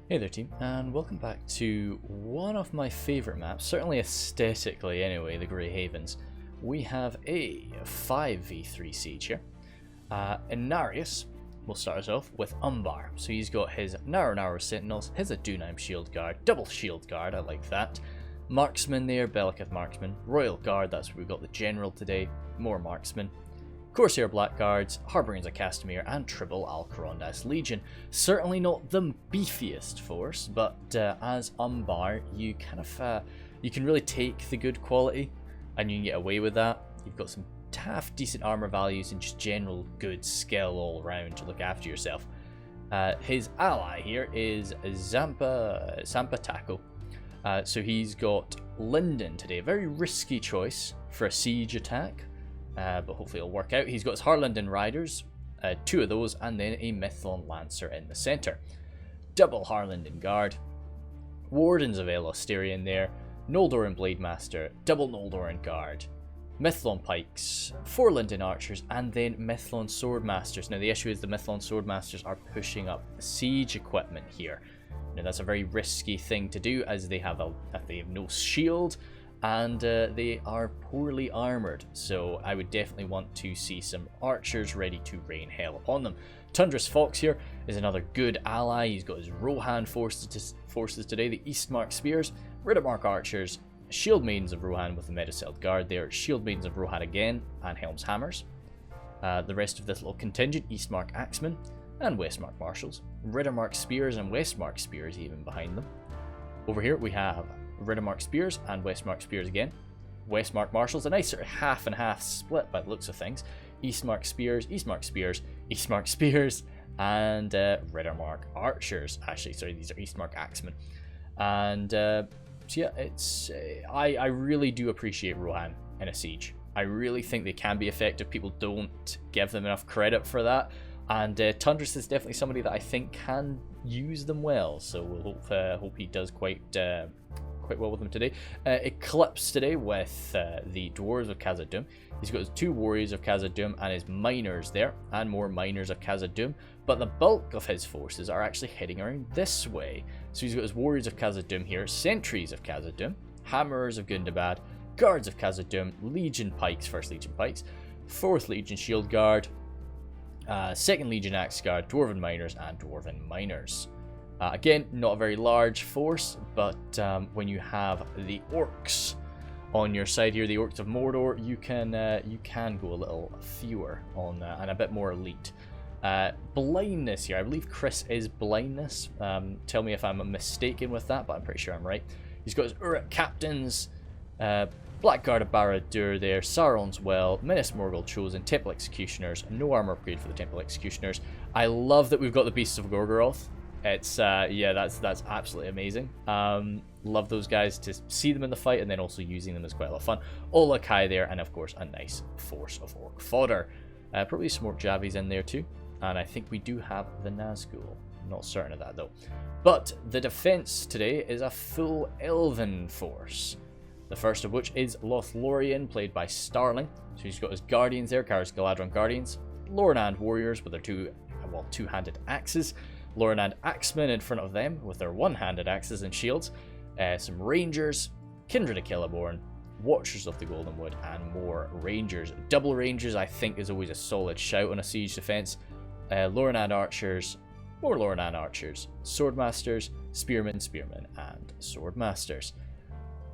Hey there team, and welcome back to one of my favourite maps, certainly aesthetically anyway, the Grey Havens. We have a 5v3 siege here. Inarius will start us off with Umbar. So he's got his narrow sentinels, his Adunheim shield guard, double shield guard, I like that. Marksman there, Belliceth marksman, royal guard, that's where we've got the general today, more marksmen. Corsair Blackguards, Harbinger of Castamere, and Tribble Alcarondas Legion. Certainly not the beefiest force, but as Umbar, you you can really take the good quality, and you can get away with that. You've got some half decent armor values and just general good skill all around to look after yourself. His ally here is Zampa Taco. So he's got Lindon today, a very risky choice for a siege attack. But hopefully it'll work out. He's got his Harlanden Riders, two of those, and then a Mithlond Lancer in the centre. Double Harlanden Guard, Wardens of Elostirian there, Noldoran Blade Master, double Noldoran Guard, Mithlond Pikes, 4 Lindon Archers, and then Mithlond Swordmasters. Now the issue is the Mithlond Swordmasters are pushing up siege equipment here. Now that's a very risky thing to do as they have no shield. And they are poorly armoured, so I would definitely want to see some archers ready to rain hell upon them. Tundrous Fox here is another good ally. He's got his Rohan forces today, the Eastmark Spears, Riddermark Archers, Shield Maidens of Rohan with the Medicelled Guard there, Shield Maidens of Rohan again, and Helm's Hammers. The rest of this little contingent, Eastmark Axemen and Westmark Marshals, Riddermark Spears and Westmark Spears even behind them. Over here we have Riddermark Spears and Westmark Spears again. Westmark Marshals, a nice sort of half and half split by the looks of things. Eastmark Spears, Eastmark Spears, Eastmark Spears, and Riddermark Archers. Actually, sorry, these are Eastmark Axemen. And so yeah, it's I really do appreciate Rohan in a siege. I really think they can be effective. People don't give them enough credit for that. And Tundrous is definitely somebody that I think can use them well. So we'll hope he does quite well with them today. Eclipse today with the Dwarves of Khazad. He's got his 2 Warriors of Khazad and his Miners there, and more Miners of Khazad. But the bulk of his forces are actually heading around this way. So he's got his Warriors of Khazad here, Sentries of Khazad, Hammerers of Gundabad, Guards of Khazad, Legion Pikes, 1st Legion Pikes, 4th Legion Shield Guard, 2nd Legion Axe Guard, Dwarven Miners, and Dwarven Miners. Again, not a very large force, but when you have the orcs on your side here, the orcs of Mordor, you can go a little fewer on and a bit more elite. Blindness here, I believe Chris is blindness. Tell me if I'm mistaken with that, but I'm pretty sure I'm right. He's got his Uruk Captains, Blackguard of Barad-dûr there, Sauron's Well, Minas Morgul Chosen, Temple Executioners, no armor upgrade for the Temple Executioners. I love that we've got the Beasts of Gorgoroth. It's yeah, that's absolutely amazing. Love those guys, to see them in the fight and then also using them is quite a lot of fun. Olokai there, and of course a nice force of orc fodder. Probably some orc javies in there too, and I think we do have the Nazgul. Not certain of that though. But the defense today is a full Elven force. The first of which is Lothlorien, played by Starling. So he's got his Guardians there, Karis Galadron Guardians, Lorinand Warriors with their two-handed axes. Lorinand Axemen in front of them with their one-handed axes and shields, some Rangers, Kindred of Celeborn, Watchers of the Golden Wood, and more Rangers. Double Rangers I think is always a solid shout on a siege defense. Lorinand Archers, more Lorinand Archers, Swordmasters, Spearmen, and Swordmasters.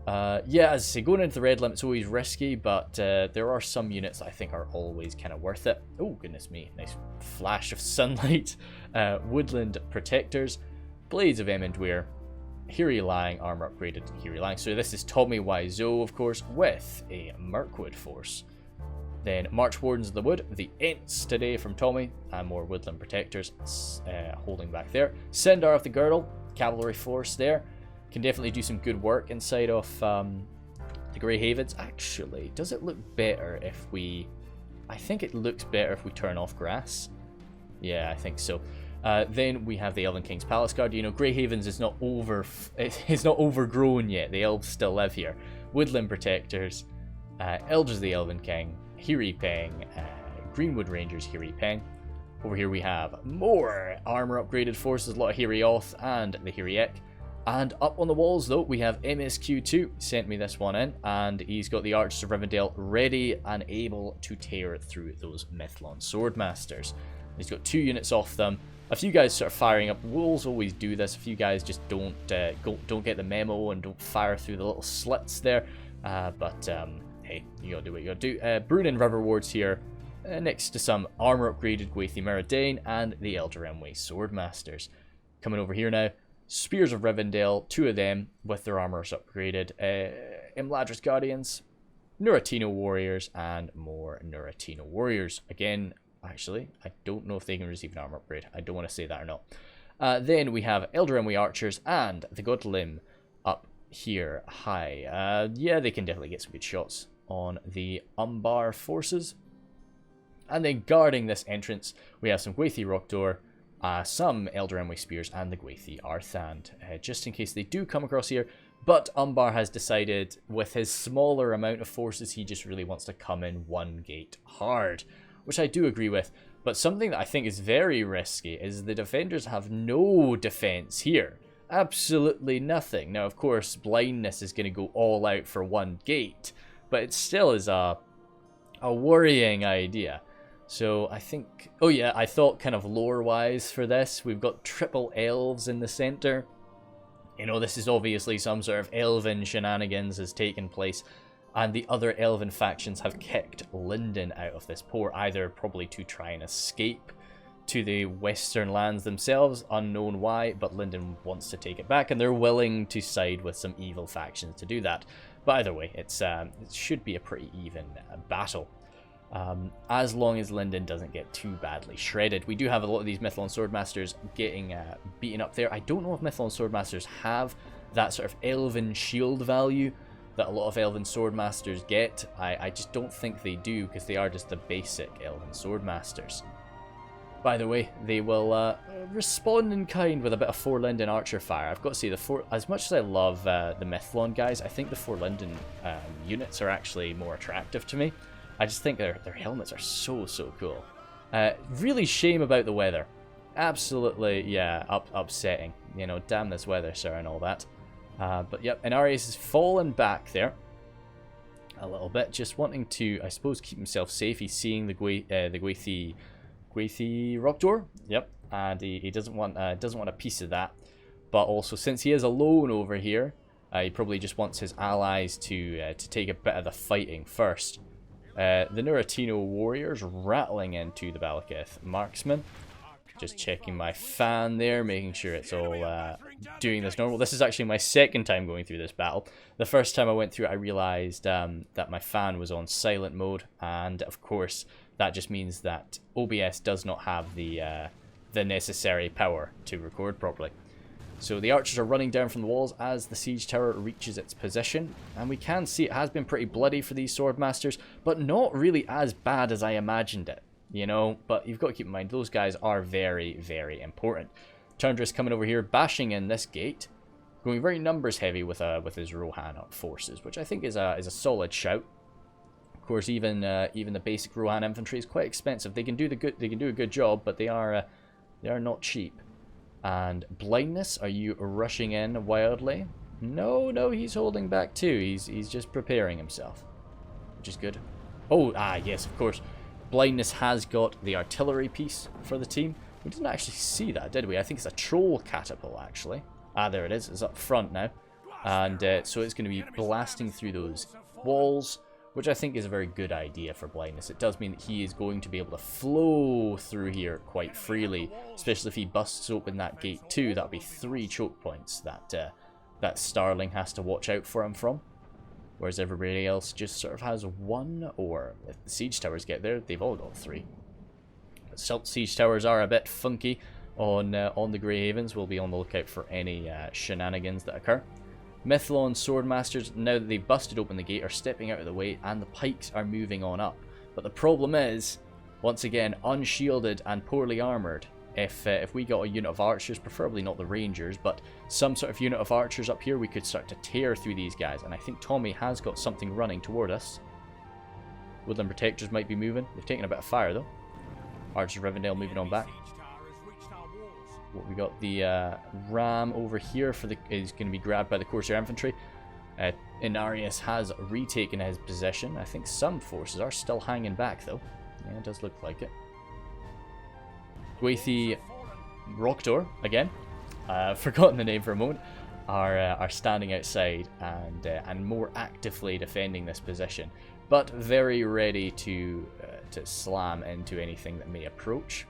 Yeah, as I say, going into the red limit's always risky, but there are some units that I think are always kind of worth it. Oh, goodness me, nice flash of sunlight. Woodland Protectors, Blades of Emendweir, Hiri Lang, armor upgraded Hiri Lang. So this is Tommy Wiseau, of course, with a Mirkwood force. Then March Wardens of the Wood, the Ents today from Tommy, and more Woodland Protectors holding back there. Sendar of the Girdle, cavalry force there. Can definitely do some good work inside of the Grey Havens. Actually, does it look better if we... I think it looks better if we turn off grass. Yeah, I think so. Then we have the Elven King's Palace Guard. You know, Grey Havens is not it's not overgrown yet. The elves still live here. Woodland Protectors, Elders of the Elven King, Hiri Peng, Greenwood Rangers, Hiri Peng, Over here we have more armor upgraded forces, a lot of Hirioth and the Hiriek. And up on the walls though, we have MSQ2, sent me this one in, and he's got the Archers of Rivendell ready and able to tear through those Mithlond Swordmasters. He's got 2 units off them. A few guys sort of firing up. Wolves always do this. A few guys just don't get the memo and don't fire through the little slits there. But hey, you gotta do what you gotta do. Brunnen River Wards here, next to some armor upgraded Gwathi Miradain and the Eldarenway Swordmasters. Coming over here now, Spears of Rivendell, 2 of them with their armors upgraded. Imladris Guardians, Nuratino Warriors, and more Nuratino Warriors. Again, actually, I don't know if they can receive an armor upgrade. I don't want to say that or not. Then we have Eldarenway Archers and the Godlim up here high. Yeah, they can definitely get some good shots on the Umbar forces. And then guarding this entrance, we have some Gwathi Rockdoor, some Eldarenway Spears, and the Gwathi Arthand, just in case they do come across here. But Umbar has decided, with his smaller amount of forces, he just really wants to come in one gate hard, which I do agree with. But something that I think is very risky is the defenders have no defense here. Absolutely nothing. Now, of course, blindness is going to go all out for one gate, but it still is a worrying idea. So I think, oh yeah, I thought kind of lore-wise for this, we've got triple elves in the center. You know, this is obviously some sort of elven shenanigans has taken place, and the other elven factions have kicked Lindon out of this port, either probably to try and escape to the western lands themselves, unknown why, but Lindon wants to take it back, and they're willing to side with some evil factions to do that. But either way, it should be a pretty even battle. As long as Lindon doesn't get too badly shredded. We do have a lot of these Mithlond Swordmasters getting beaten up there. I don't know if Mithlond Swordmasters have that sort of elven shield value that a lot of elven swordmasters get. I just don't think they do, because they are just the basic elven swordmasters. By the way, they will respond in kind with a bit of Forlindon archer fire. I've got to say, as much as I love the Mithlond guys, I think the Forlindon units are actually more attractive to me. I just think their helmets are so cool. Really shame about the weather. Absolutely, yeah, upsetting. You know, damn this weather, sir, and all that. But yep, Inarius has fallen back there a little bit, just wanting to, I suppose, keep himself safe. He's seeing the Gwathi Rockdoor. Yep, and he doesn't want a piece of that. But also, since he is alone over here, he probably just wants his allies to take a bit of the fighting first. The Nuratino Warriors rattling into the Balakith Marksmen. Just checking my fan there, making sure it's all doing this normal. This is actually my second time going through this battle. The first time I went through it, I realized that my fan was on silent mode, and of course that just means that OBS does not have the necessary power to record properly. So the archers are running down from the walls as the siege tower reaches its position, and we can see it has been pretty bloody for these swordmasters, but not really as bad as I imagined it, you know. But you've got to keep in mind, those guys are very important. Tundris coming over here, bashing in this gate, going very numbers heavy with his Rohan up forces, which I think is a solid shout. Of course, even the basic Rohan infantry is quite expensive. They can do a good job, but they are not cheap. And blindness, are you rushing in wildly? No, he's holding back too. He's just preparing himself, which is good. Oh, yes, of course. Blindness has got the artillery piece for the team. We didn't actually see that, did we? I think it's a troll catapult, actually. There it is. It's up front now. And so it's going to be blasting through those walls, which I think is a very good idea for blindness. It does mean that he is going to be able to flow through here quite freely, especially if he busts open that gate too. That'll be 3 choke points that Starling has to watch out for him from, whereas everybody else just sort of has 1, or if the siege towers get there, they've all got 3. But siege towers are a bit funky on the Grey Havens. We'll be on the lookout for any shenanigans that occur. Mithlond Swordmasters, now that they've busted open the gate, are stepping out of the way, and the pikes are moving on up. But the problem is, once again, unshielded and poorly armoured. If we got a unit of archers, preferably not the rangers, but some sort of unit of archers up here, we could start to tear through these guys. And I think Tommy has got something running toward us. Woodland Protectors might be moving. They've taken a bit of fire, though. Archers of Rivendell moving on back. What we got, the ram over here is going to be grabbed by the Corsair infantry. Inarius has retaken his possession. I think some forces are still hanging back though. Yeah, it does look like it. Gwathi Rockdoor, again, forgotten the name for a moment, are standing outside and more actively defending this position, but very ready to slam into anything that may approach.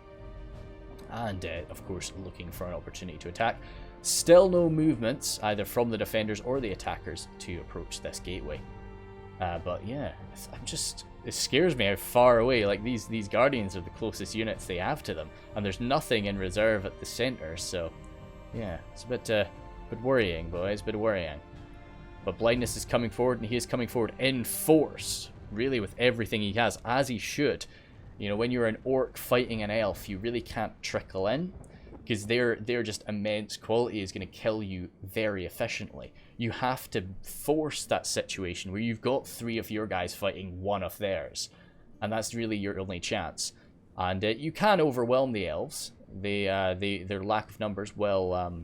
And, of course, looking for an opportunity to attack. Still no movements, either from the defenders or the attackers, to approach this gateway. But, yeah, it scares me how far away, like, these Guardians are the closest units they have to them. And there's nothing in reserve at the centre, so, yeah, it's a bit worrying, boys, a bit worrying. But Blindness is coming forward, and he is coming forward in force, really with everything he has, as he should. You know, when you're an orc fighting an elf, you really can't trickle in, because their just immense quality is going to kill you very efficiently. You have to force that situation where you've got 3 of your guys fighting 1 of theirs, and that's really your only chance. And you can overwhelm the elves. Their lack of numbers will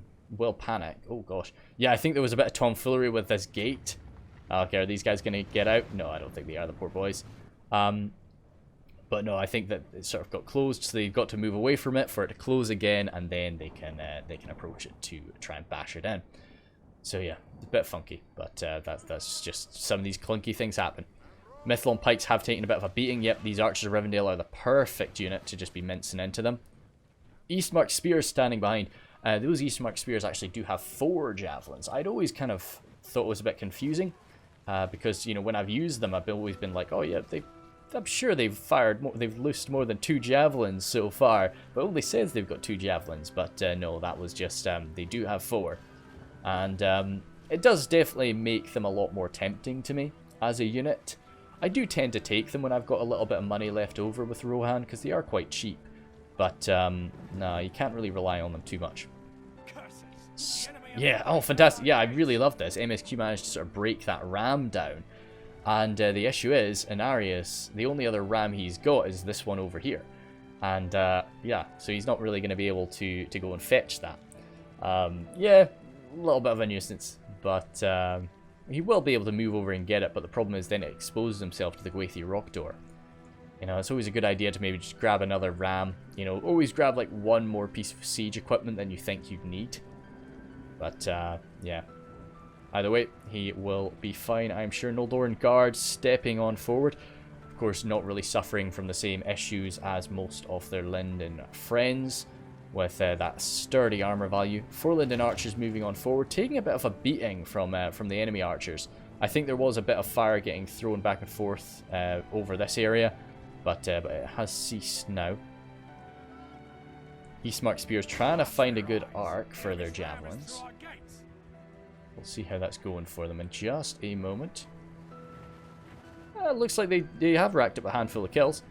panic. Oh gosh, yeah, I think there was a bit of tomfoolery with this gate. Okay, are these guys going to get out? No, I don't think they are, the poor boys. But no, I think that it sort of got closed, so they've got to move away from it for it to close again, and then they can approach it to try and bash it in. So yeah, it's a bit funky, but that's just some of these clunky things happen. Mithlon pikes have taken a bit of a beating. Yep, these Archers of Rivendell are the perfect unit to just be mincing into them. Eastmark Spears standing behind. Those Eastmark Spears actually do have 4 javelins. I'd always kind of thought it was a bit confusing, because, you know, when I've used them, I've always been like, oh yeah, I'm sure they've loosed more than 2 javelins so far, but it only says they've got 2 javelins, but no, that was just, they do have 4. And it does definitely make them a lot more tempting to me as a unit. I do tend to take them when I've got a little bit of money left over with Rohan, because they are quite cheap, but no, you can't really rely on them too much. Yeah, oh fantastic, yeah, I really love this. MSQ managed to sort of break that ram down. And the issue is, Inarius, the only other ram he's got is this one over here. And, yeah, so he's not really going to be able to go and fetch that. Yeah, a little bit of a nuisance, but he will be able to move over and get it, but the problem is then it exposes himself to the Gwathi Rockdoor. You know, it's always a good idea to maybe just grab another ram. You know, always grab, like, 1 more piece of siege equipment than you think you'd need. But, yeah. Either way, he will be fine, I'm sure. Lothlorien guards stepping on forward. Of course, not really suffering from the same issues as most of their Lindon friends, with that sturdy armor value. 4 Lindon archers moving on forward, taking a bit of a beating from the enemy archers. I think there was a bit of fire getting thrown back and forth over this area, but it has ceased now. Eastmark Spears trying to find a good arc for their javelins. We'll see how that's going for them in just a moment. It looks like they have racked up a handful of kills.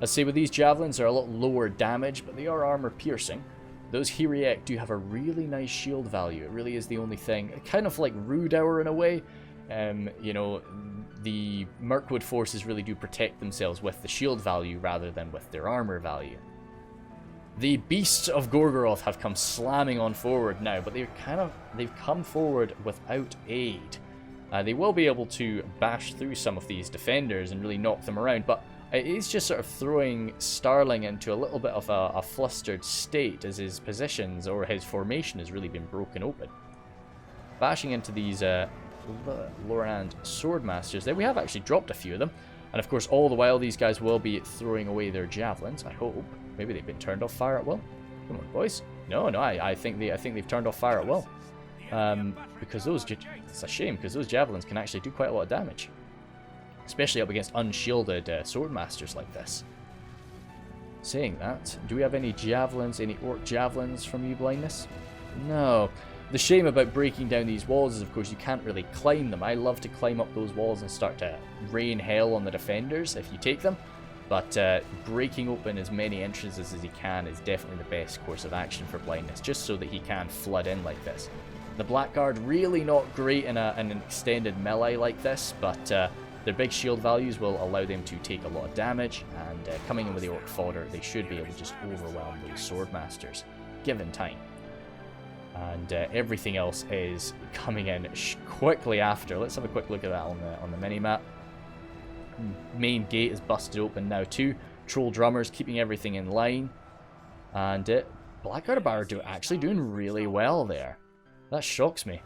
I'd say with these javelins, they're a lot lower damage, but they are armor piercing. Those Hiriek do have a really nice shield value. It really is the only thing. Kind of like Rudour in a way. You know, the Mirkwood forces really do protect themselves with the shield value rather than with their armor value. The Beasts of Gorgoroth have come slamming on forward now, but they've come forward without aid. They will be able to bash through some of these defenders and really knock them around, but it is just sort of throwing Starling into a little bit of a flustered state as his positions or his formation has really been broken open. Bashing into these Lorand Swordmasters there. We have actually dropped a few of them, and of course all the while these guys will be throwing away their javelins, I hope. Maybe they've been turned off fire at will. Come on, boys. No, I think they've turned off fire at will. Because it's a shame, because those javelins can actually do quite a lot of damage. Especially up against unshielded swordmasters like this. Saying that, do we have any javelins, any orc javelins from you, Blindness? No. The shame about breaking down these walls is, of course, you can't really climb them. I love to climb up those walls and start to rain hell on the defenders if you take them. But breaking open as many entrances as he can is definitely the best course of action for Blindness, just so that he can flood in like this. The Blackguard really not great in an extended melee like this, but Their big shield values will allow them to take a lot of damage, and coming in with the orc fodder, they should be able to just overwhelm those swordmasters, given time. And everything else is coming in quickly after. Let's have a quick look at that on the mini-map. Main gate is busted open now too. Troll drummers keeping everything in line. And Blackguard Bar are actually doing really well there. That shocks me.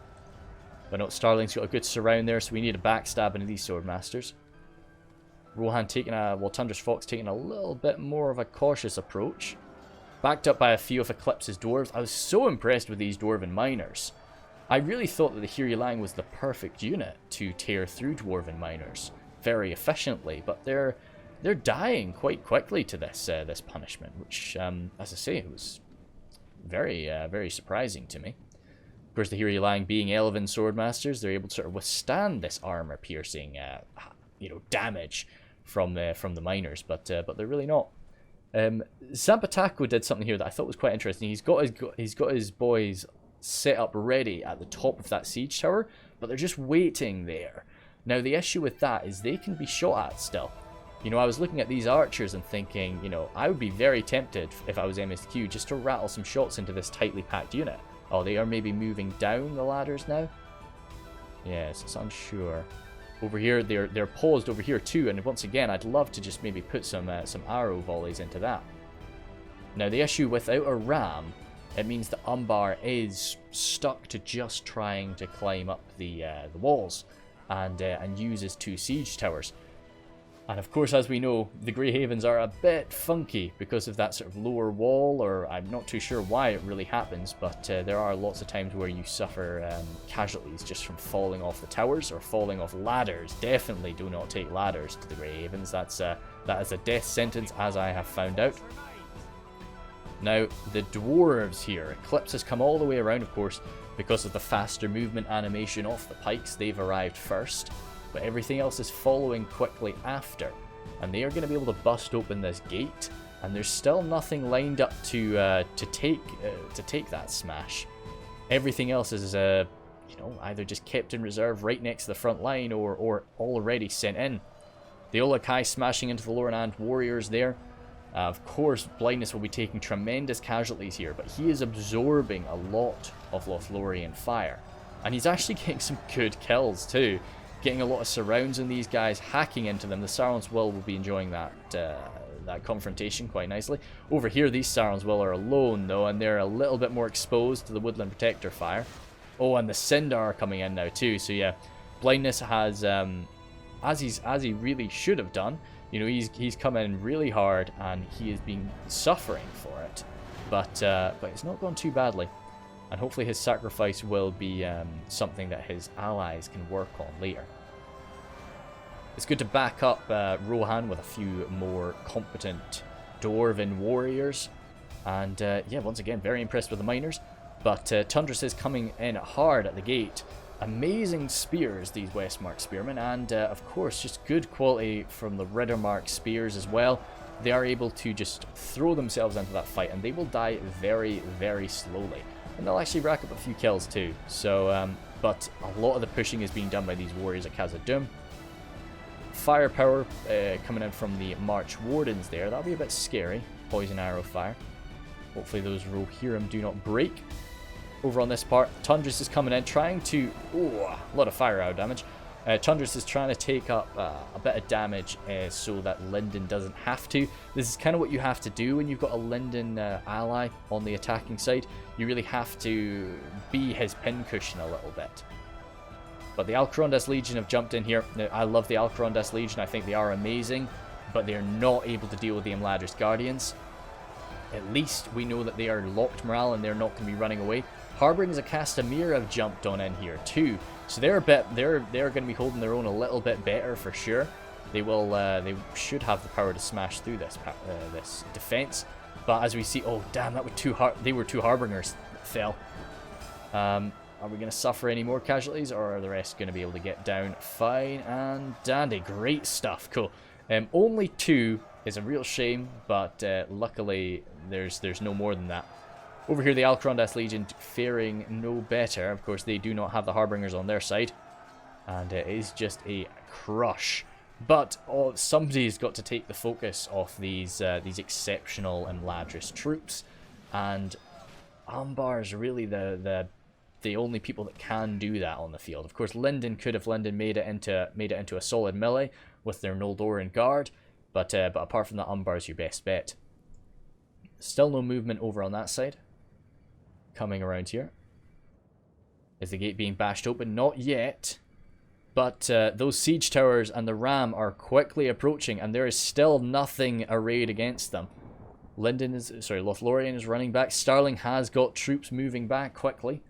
But no, Starling's got a good surround there, so we need a backstab into these swordmasters. Rohan taking Tundra's Fox taking a little bit more of a cautious approach. Backed up by a few of Eclipse's dwarves. I was so impressed with these dwarven miners. I really thought that the Hiri Lang was the perfect unit to tear through dwarven miners very efficiently, but they're dying quite quickly to this punishment, which, as I say, it was very surprising to me. Of course, the Hiri Lang being Elven swordmasters, they're able to sort of withstand this armor-piercing, damage from the miners, but they're really not. Zampataco did something here that I thought was quite interesting. He's got his boys set up ready at the top of that siege tower, but they're just waiting there. Now, the issue with that is they can be shot at still. You know, I was looking at these archers and thinking, you know, I would be very tempted if I was MSQ just to rattle some shots into this tightly packed unit. Oh, they are maybe moving down the ladders now? Yes, it's unsure. Over here, they're paused over here too, and once again, I'd love to just maybe put some arrow volleys into that. Now, the issue without a ram, it means that Umbar is stuck to just trying to climb up the walls and uses 2 siege towers. And of course, as we know, the Grey Havens are a bit funky because of that sort of lower wall, or I'm not too sure why it really happens, but there are lots of times where you suffer casualties just from falling off the towers or falling off ladders. Definitely do not take ladders to the Grey Havens. That is a death sentence, as I have found out. Now, the dwarves here. Eclipse has come all the way around, of course, because of the faster movement animation off the pikes. They've arrived first. But everything else is following quickly after, and they are going to be able to bust open this gate, and there's still nothing lined up to take that smash. Everything else is either just kept in reserve right next to the front line or already sent in. The Olakai smashing into the Lornand warriors there. Of course, Blindness will be taking tremendous casualties here, but he is absorbing a lot of Lothlorien fire, and he's actually getting some good kills too. Getting a lot of surrounds on these guys, hacking into them. The Sauron's Will be enjoying that confrontation quite nicely. Over here, these Sauron's Will are alone, though, and they're a little bit more exposed to the Woodland Protector fire. Oh, and the Sindar are coming in now, too. So, yeah, Blindness has, as he really should have done, you know, he's come in really hard, and he has been suffering for it. But it's not gone too badly. And hopefully his sacrifice will be something that his allies can work on later. It's good to back up Rohan with a few more competent Dwarven warriors. And yeah, once again, very impressed with the miners. But Tundras is coming in hard at the gate. Amazing spears, these Westmark spearmen. And of course, just good quality from the Riddermark spears as well. They are able to just throw themselves into that fight, and they will die very, very slowly. And they'll actually rack up a few kills too. So, but a lot of the pushing is being done by these warriors at Khazad. Firepower coming in from the March Wardens there. That'll be a bit scary. Poison arrow fire. Hopefully those Rohirrim do not break. Over on this part, Tundras is coming in, trying to... Oh, a lot of fire arrow damage. Tundras is trying to take up a bit of damage so that Lindon doesn't have to. This is kind of what you have to do when you've got a Lindon ally on the attacking side. You really have to be his pincushion a little bit. But the Alcarondas Legion have jumped in here. Now, I love the Alcarondas Legion. I think they are amazing, but they're not able to deal with the Imladris Guardians. At least we know that they are locked morale and they're not going to be running away. Harborings of Castamere have jumped on in here too. So they're going to be holding their own a little bit better for sure. They should have the power to smash through this defense. But as we see, oh damn, they were two Harbingers that fell. Are we going to suffer any more casualties, or are the rest going to be able to get down fine and dandy? Great stuff, cool. Only 2 is a real shame, but luckily there's no more than that. Over here, the Alcarondas Legion faring no better. Of course, they do not have the Harbingers on their side. And it is just a crush. But somebody's got to take the focus off these exceptional Imladris troops, and Umbar is really the only people that can do that on the field. Of course, Lindon could have made it into a solid melee with their Noldorian guard, but apart from that, Umbar is your best bet. Still no movement over on that side. Coming around here. Is the gate being bashed open? Not yet. But those siege towers and the ram are quickly approaching, and there is still nothing arrayed against them. Lothlorien is running back. Starling has got troops moving back quickly.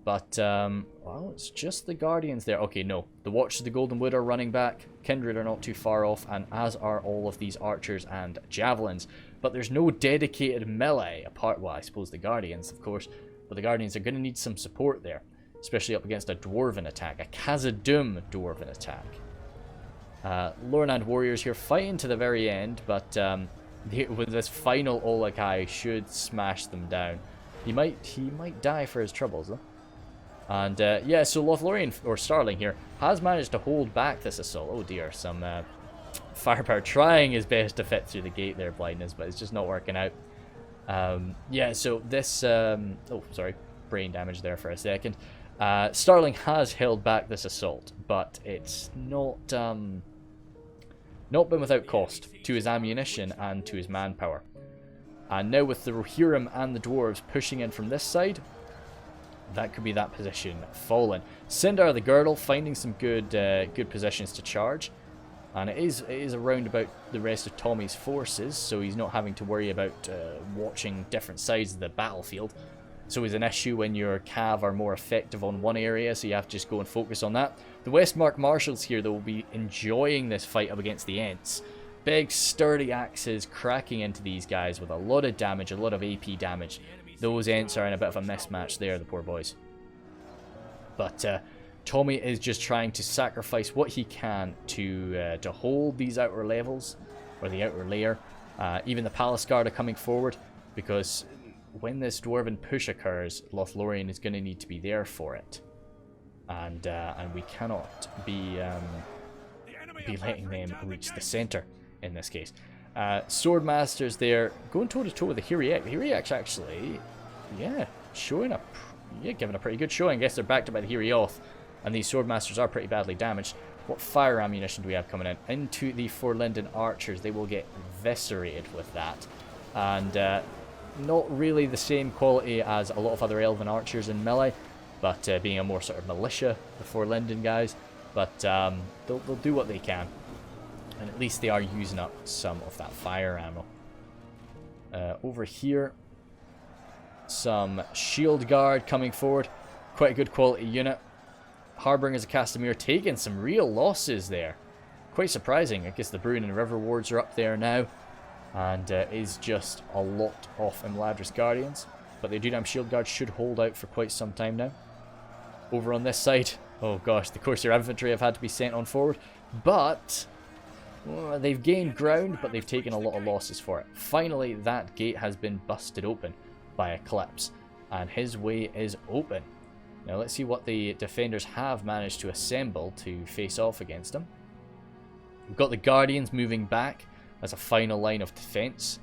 But, well, it's just the Guardians there. Okay, no. The Watchers of the Golden Wood are running back. Kindred are not too far off, and as are all of these archers and javelins. But there's no dedicated melee, apart, well, I suppose the Guardians, of course. But the Guardians are going to need some support there, especially up against a Dwarven attack, a Khazad Dwarven attack. Lornand warriors here fighting to the very end, but with this final Olakai should smash them down. He might die for his troubles, though. And yeah, so Lothlorien, or Starling here, has managed to hold back this assault. Oh dear, some firepower trying his best to fit through the gate there, Blindness, but it's just not working out. Yeah, so this... oh, sorry, brain damage there for a second. Starling has held back this assault, but it's not been without cost to his ammunition and to his manpower. And now with the Rohirrim and the dwarves pushing in from this side, that could be that position fallen. Sindar the Girdle finding some good positions to charge, and it is around about the rest of Tommy's forces, so he's not having to worry about watching different sides of the battlefield. So it's an issue when your cav are more effective on one area, so you have to just go and focus on that. The Westmark Marshals here, though, will be enjoying this fight up against the Ents. Big, sturdy axes cracking into these guys with a lot of damage, a lot of AP damage. Those Ents are in a bit of a mismatch there, the poor boys. But Tommy is just trying to sacrifice what he can to hold these outer levels, or the outer layer. Even the Palace Guard are coming forward, because when this Dwarven push occurs, Lothlorien is going to need to be there for it. And we cannot be letting them reach the centre in this case. Swordmasters there, going toe-to-toe with the Hiriek. The Hiriek's actually, yeah, giving a pretty good showing. I guess they're backed up by the Hirioth, and these Swordmasters are pretty badly damaged. What fire ammunition do we have coming in? Into the Forlinden archers, they will get eviscerated with that. And not really the same quality as a lot of other Elven archers in melee, but being a more sort of militia, the Forlinden guys. But they'll do what they can. And at least they are using up some of that fire ammo. Over here, some Shield Guard coming forward. Quite a good quality unit. Harbingers of Castamere taking some real losses there. Quite surprising. I guess the Bruin and River Wards are up there now. And is just a lot of Imladris Guardians. But the Dunam Shield Guard should hold out for quite some time now. Over on this side, oh gosh, the Corsair Infantry have had to be sent on forward. But well, they've gained ground, but they've taken a lot of losses for it. Finally, that gate has been busted open by Eclipse, and his way is open. Now let's see what the defenders have managed to assemble to face off against him. We've got the Guardians moving back as a final line of defense.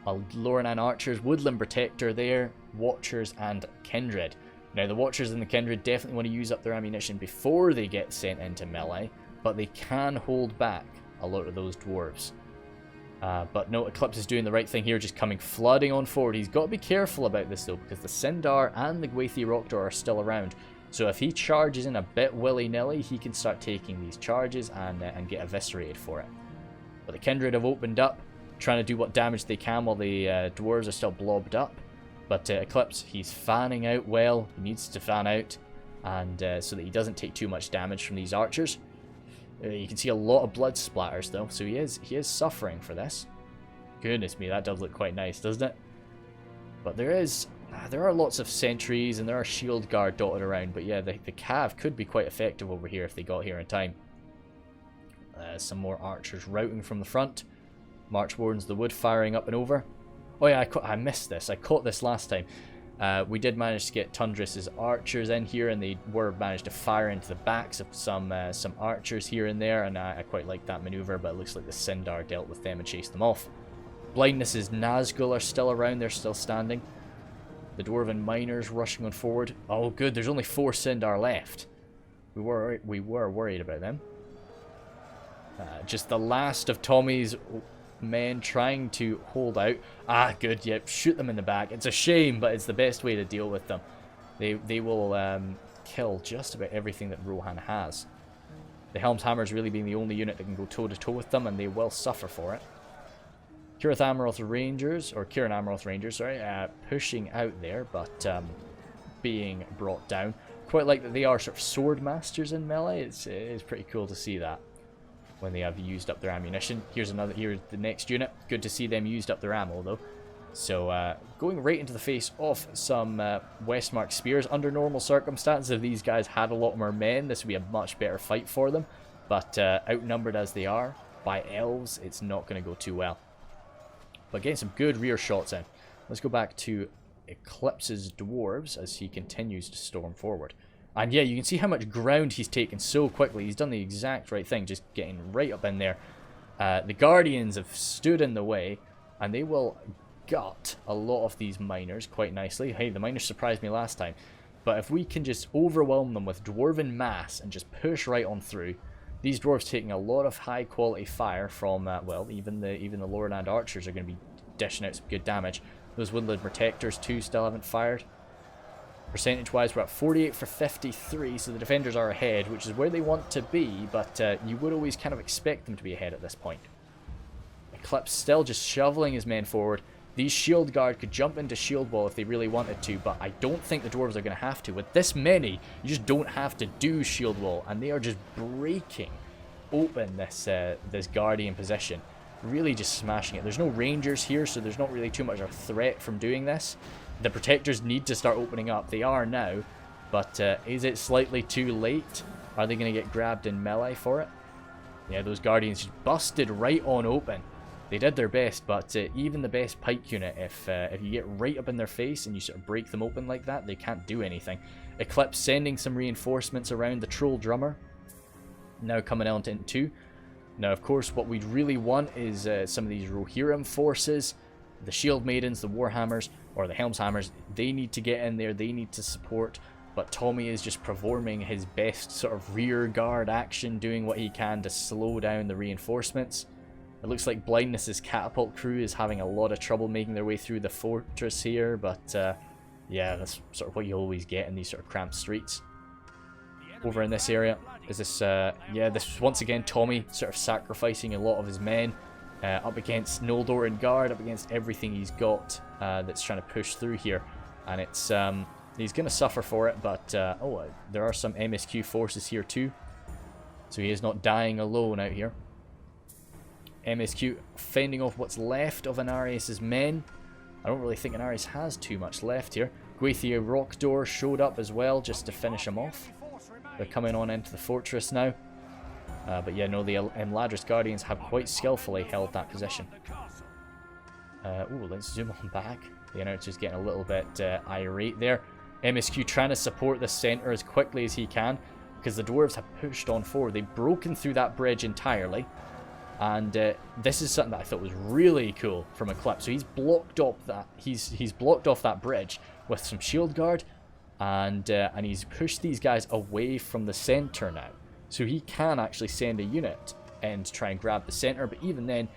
Lornan Archers, Woodland Protector there, Watchers and Kindred. Now the Watchers and the Kindred definitely want to use up their ammunition before they get sent into melee, but they can hold back a lot of those dwarves. But no, Eclipse is doing the right thing here, just coming flooding on forward. He's got to be careful about this though, because the Sindar and the Gwathi Rockdor are still around. So if he charges in a bit willy-nilly, he can start taking these charges and get eviscerated for it. But the Kindred have opened up, trying to do what damage they can while the dwarves are still blobbed up. But Eclipse, he's fanning out well. He needs to fan out, and so that he doesn't take too much damage from these archers. You can see a lot of blood splatters though, so he is suffering for this. Goodness me, that does look quite nice, doesn't it? But there are lots of sentries and there are shield guard dotted around. But yeah, the cav could be quite effective over here if they got here in time. Some more archers routing from the front. March Wardens of the Wood firing up and over. Oh yeah, I missed this. I caught this last time. We did manage to get Tundris's archers in here, and they were managed to fire into the backs of some archers here and there, and I quite like that maneuver, but it looks like the Sindar dealt with them and chased them off. Blindness's Nazgul are still around, they're still standing. The Dwarven miners rushing on forward. Oh good, there's only 4 Sindar left. We were worried about them. Just the last of Tommy's men trying to hold out. Ah, good, yep, shoot them in the back. It's a shame, but it's the best way to deal with them. They will kill just about everything that Rohan has. The Helmshammers really being the only unit that can go toe-to-toe with them, and they will suffer for it. Kirin Amroth Rangers, sorry, pushing out there, but being brought down. Quite like that they are sort of sword masters in melee. It's pretty cool to see that when they have used up their ammunition. Here's the next unit. Good to see them used up their ammo though. So going right into the face of some Westmark spears. Under normal circumstances, if these guys had a lot more men, this would be a much better fight for them. But outnumbered as they are by elves, it's not going to go too well. But getting some good rear shots in. Let's go back to Eclipse's dwarves as he continues to storm forward. And yeah, you can see how much ground he's taken so quickly. He's done the exact right thing, just getting right up in there. The Guardians have stood in the way, and they will gut a lot of these miners quite nicely. Hey, the miners surprised me last time. But if we can just overwhelm them with dwarven mass and just push right on through, these dwarves taking a lot of high quality fire from, well, even the Lorland archers are going to be dishing out some good damage. Those Woodland Protectors too still haven't fired. Percentage wise, we're at 48 for 53, so the defenders are ahead, which is where they want to be, but you would always kind of expect them to be ahead at this point. Eclipse still just shoveling his men forward. These shield guard could jump into shield wall if they really wanted to, but I don't think the dwarves are going to have to. With this many, you just don't have to do shield wall, and they are just breaking open this guardian position. Really just smashing it. There's no rangers here, so there's not really too much of a threat from doing this. The protectors need to start opening up. They are now, but is it slightly too late? Are they going to get grabbed in melee for it? Yeah, those guardians just busted right on open. They did their best, but even the best pike unit, if you get right up in their face and you sort of break them open like that, they can't do anything. Eclipse sending some reinforcements around. The Troll Drummer now coming out into 2. Now, of course, what we'd really want is some of these Rohirrim forces, the Shield Maidens, the Warhammers, or the Helmshammers. They need to get in there, they need to support, but Tommy is just performing his best sort of rear guard action, doing what he can to slow down the reinforcements. It looks like Blindness's catapult crew is having a lot of trouble making their way through the fortress here, but yeah, that's sort of what you always get in these sort of cramped streets. Over in this area is this, yeah, this was once again Tommy sort of sacrificing a lot of his men up against Noldor and Guard, up against everything he's got that's trying to push through here. And it's, he's going to suffer for it, but, oh, there are some MSQ forces here too. So he is not dying alone out here. MSQ fending off what's left of Anarius' men. I don't really think Anarius has too much left here. Gwaithia Rockdoor showed up as well just to finish him off. They're coming on into the fortress now. But yeah, no, the Imladris Guardians have quite skillfully held that position. Ooh, let's zoom on back. The announcer's getting a little bit irate there. MSQ trying to support the centre as quickly as he can, because the dwarves have pushed on forward. They've broken through that bridge entirely. And this is something that I thought was really cool from Eclipse. So he's blocked off that he's blocked off that bridge with some shield guard, and he's pushed these guys away from the center now. So he can actually send a unit and try and grab the center, but even then,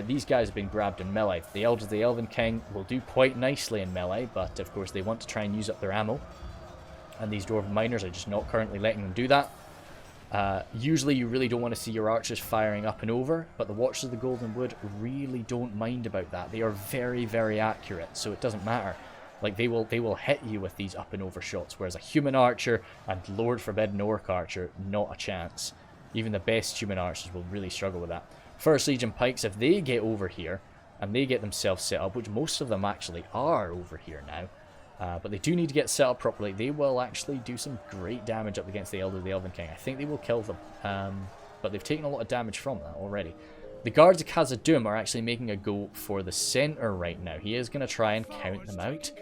these guys have been grabbed in melee. The Elves of the Elven King will do quite nicely in melee, but of course they want to try and use up their ammo, and these Dwarven Miners are just not currently letting them do that. Usually you really don't want to see your archers firing up and over, but the Watchers of the Golden Wood really don't mind about that. They are very, very accurate, so it doesn't matter. Like, they will hit you with these up and over shots, whereas a human archer and Lord Forbidden Orc archer, not a chance. Even the best human archers will really struggle with that. First Legion pikes, if they get over here and they get themselves set up, which most of them actually are over here now, but they do need to get set up properly, they will actually do some great damage up against the Elder of the Elven King. I think they will kill them, but they've taken a lot of damage from that already. The guards of Khazad are actually making a go for the center right now. He is going to try and count them out.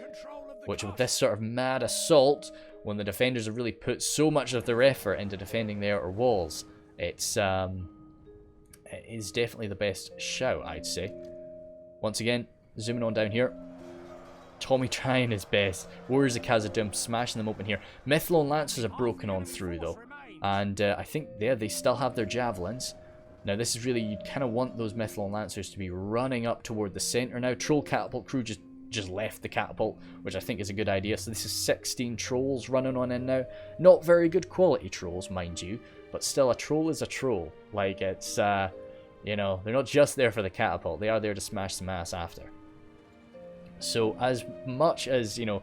which with this sort of mad assault, when the defenders have really put so much of their effort into defending the outer walls, it is definitely the best shout, I'd say. Once again, zooming on down here. Tommy trying his best. Warriors of Khazad smashing them open here. Mithlone Lancers have broken on through though. And I think they still have their javelins. Now this is really, you kind of want those Mithlone Lancers to be running up toward the centre now. Troll Catapult crew just left the catapult, which I think is a good idea. So this is 16 trolls running on in now. Not very good quality trolls, mind you. But still, a troll is a troll. Like, it's, you know, they're not just there for the catapult. They are there to smash some ass after. So as much as, you know,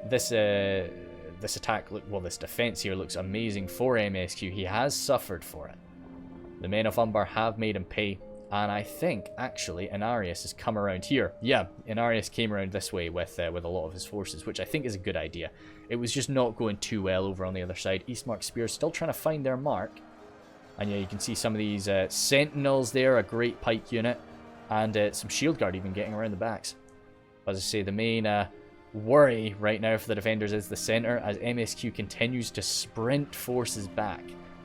this attack, this defense here looks amazing for MSQ, he has suffered for it. The men of Umbar have made him pay, and I think actually Inarius has come around here. Yeah, Inarius came around this way with a lot of his forces, which I think is a good idea. It was just not going too well over on the other side. Eastmark Spears still trying to find their mark, and yeah, you can see some of these sentinels there, a great pike unit, and some shield guard even getting around the backs. As I say, the main worry right now for the defenders is the centre, as MSQ continues to sprint forces back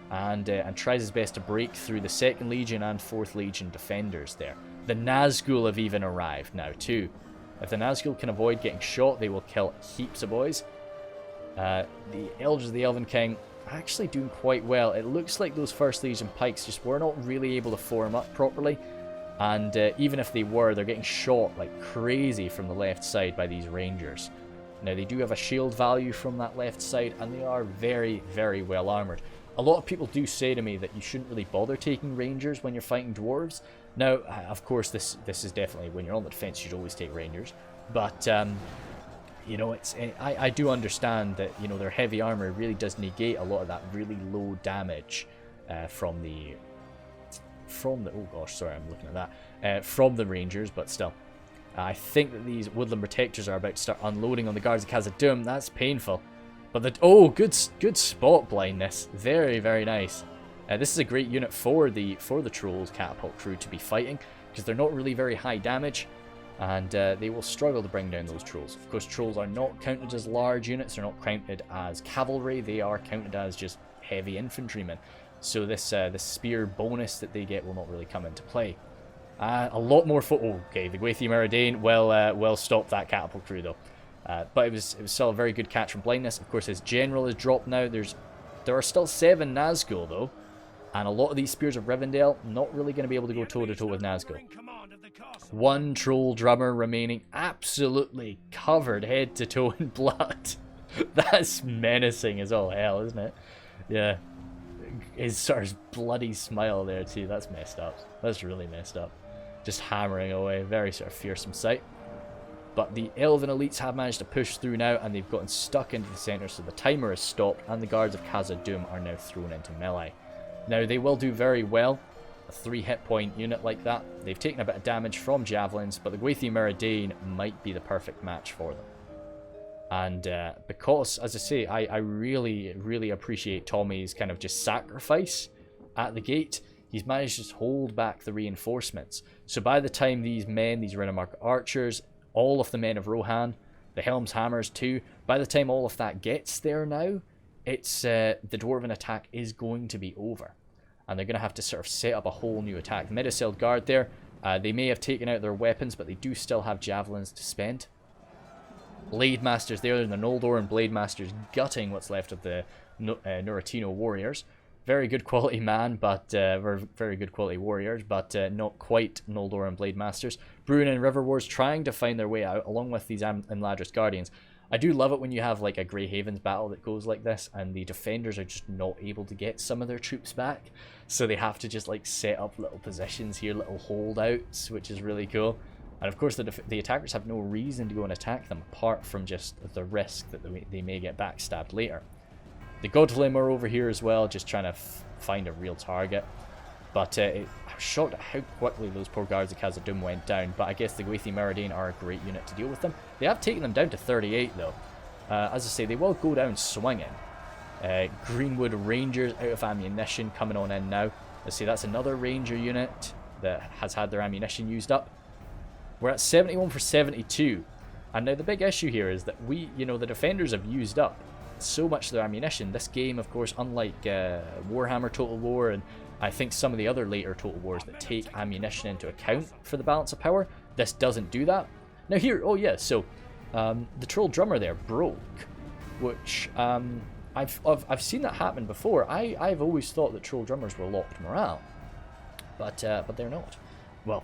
and tries his best to break through the 2nd Legion and 4th Legion defenders there. The Nazgul have even arrived now too. If the Nazgul can avoid getting shot, they will kill heaps of boys. The Elders of the Elven King actually doing quite well. It looks like those 1st Legion pikes just were not really able to form up properly. And even if they were, they're getting shot like crazy from the left side by these Rangers. Now, they do have a shield value from that left side, and they are very, very well armoured. A lot of people do say to me that you shouldn't really bother taking Rangers when you're fighting Dwarves. Now, of course, this is definitely, when you're on the defence, you should always take Rangers. But, you know, I do understand that, you know, their heavy armour really does negate a lot of that really low damage from the oh gosh, sorry, I'm looking at that, from the Rangers, but still. I think that these Woodland Protectors are about to start unloading on the guards of Khazad. That's painful. But oh, good spot blindness. Very, very nice. This is a great unit for the Trolls Catapult crew to be fighting, because they're not really very high damage, and they will struggle to bring down those Trolls. Of course, Trolls are not counted as large units, they're not counted as cavalry, they are counted as just heavy infantrymen. So this spear bonus that they get will not really come into play. A lot more okay, the Gwaithir Meridain well stopped that catapult crew though. But it was still a very good catch from blindness. Of course, his general is dropped now. There are still 7 Nazgul though, and a lot of these spears of Rivendell not really going to be able to go toe to toe with Nazgul. 1 troll drummer remaining, absolutely covered head to toe in blood. That's menacing as all hell, isn't it? Yeah. His sort of bloody smile there too, that's messed up. That's really messed up. Just hammering away, very sort of fearsome sight. But the Elven elites have managed to push through now, and they've gotten stuck into the centre, so the timer has stopped, and the guards of Khazad are now thrown into melee. Now, they will do very well. A 3 hit point unit like that. They've taken a bit of damage from javelins, but the Gwaithir Meridain might be the perfect match for them. And because, as I say, I really, really appreciate Tommy's kind of just sacrifice at the gate. He's managed to just hold back the reinforcements. So by the time these men, these Renamark archers, all of the men of Rohan, the Helm's Hammers too, by the time all of that gets there now, it's the Dwarven attack is going to be over. And they're going to have to sort of set up a whole new attack. The Medicelled Guard there, they may have taken out their weapons, but they do still have javelins to spend. Blade Masters there, and the Noldor and Blade Masters gutting what's left of the Nuretino warriors. Very good quality man, but very good quality warriors, but not quite Noldor and Blade Masters. Bruin and River Wars trying to find their way out, along with these Imladris Guardians. I do love it when you have like a Grey Havens battle that goes like this, and the defenders are just not able to get some of their troops back, so they have to just like set up little positions here, little holdouts, which is really cool. And of course, the attackers have no reason to go and attack them, apart from just the risk that they may get backstabbed later. The Godflim are over here as well, just trying to find a real target. But I was shocked at how quickly those poor guards of Khazad went down. But I guess the Gwaithir Meridain are a great unit to deal with them. They have taken them down to 38 though. As I say, they will go down swinging. Greenwood Rangers out of ammunition coming on in now. Let's see, that's another Ranger unit that has had their ammunition used up. We're at 71 for 72. And now the big issue here is that the defenders have used up so much of their ammunition. This game, of course, unlike Warhammer Total War and I think some of the other later Total Wars that take ammunition into account for the balance of power, this doesn't do that. Now here, oh yeah, so the Troll Drummer there broke, which I've seen that happen before. I've always thought that Troll Drummers were locked morale, but they're not. Well,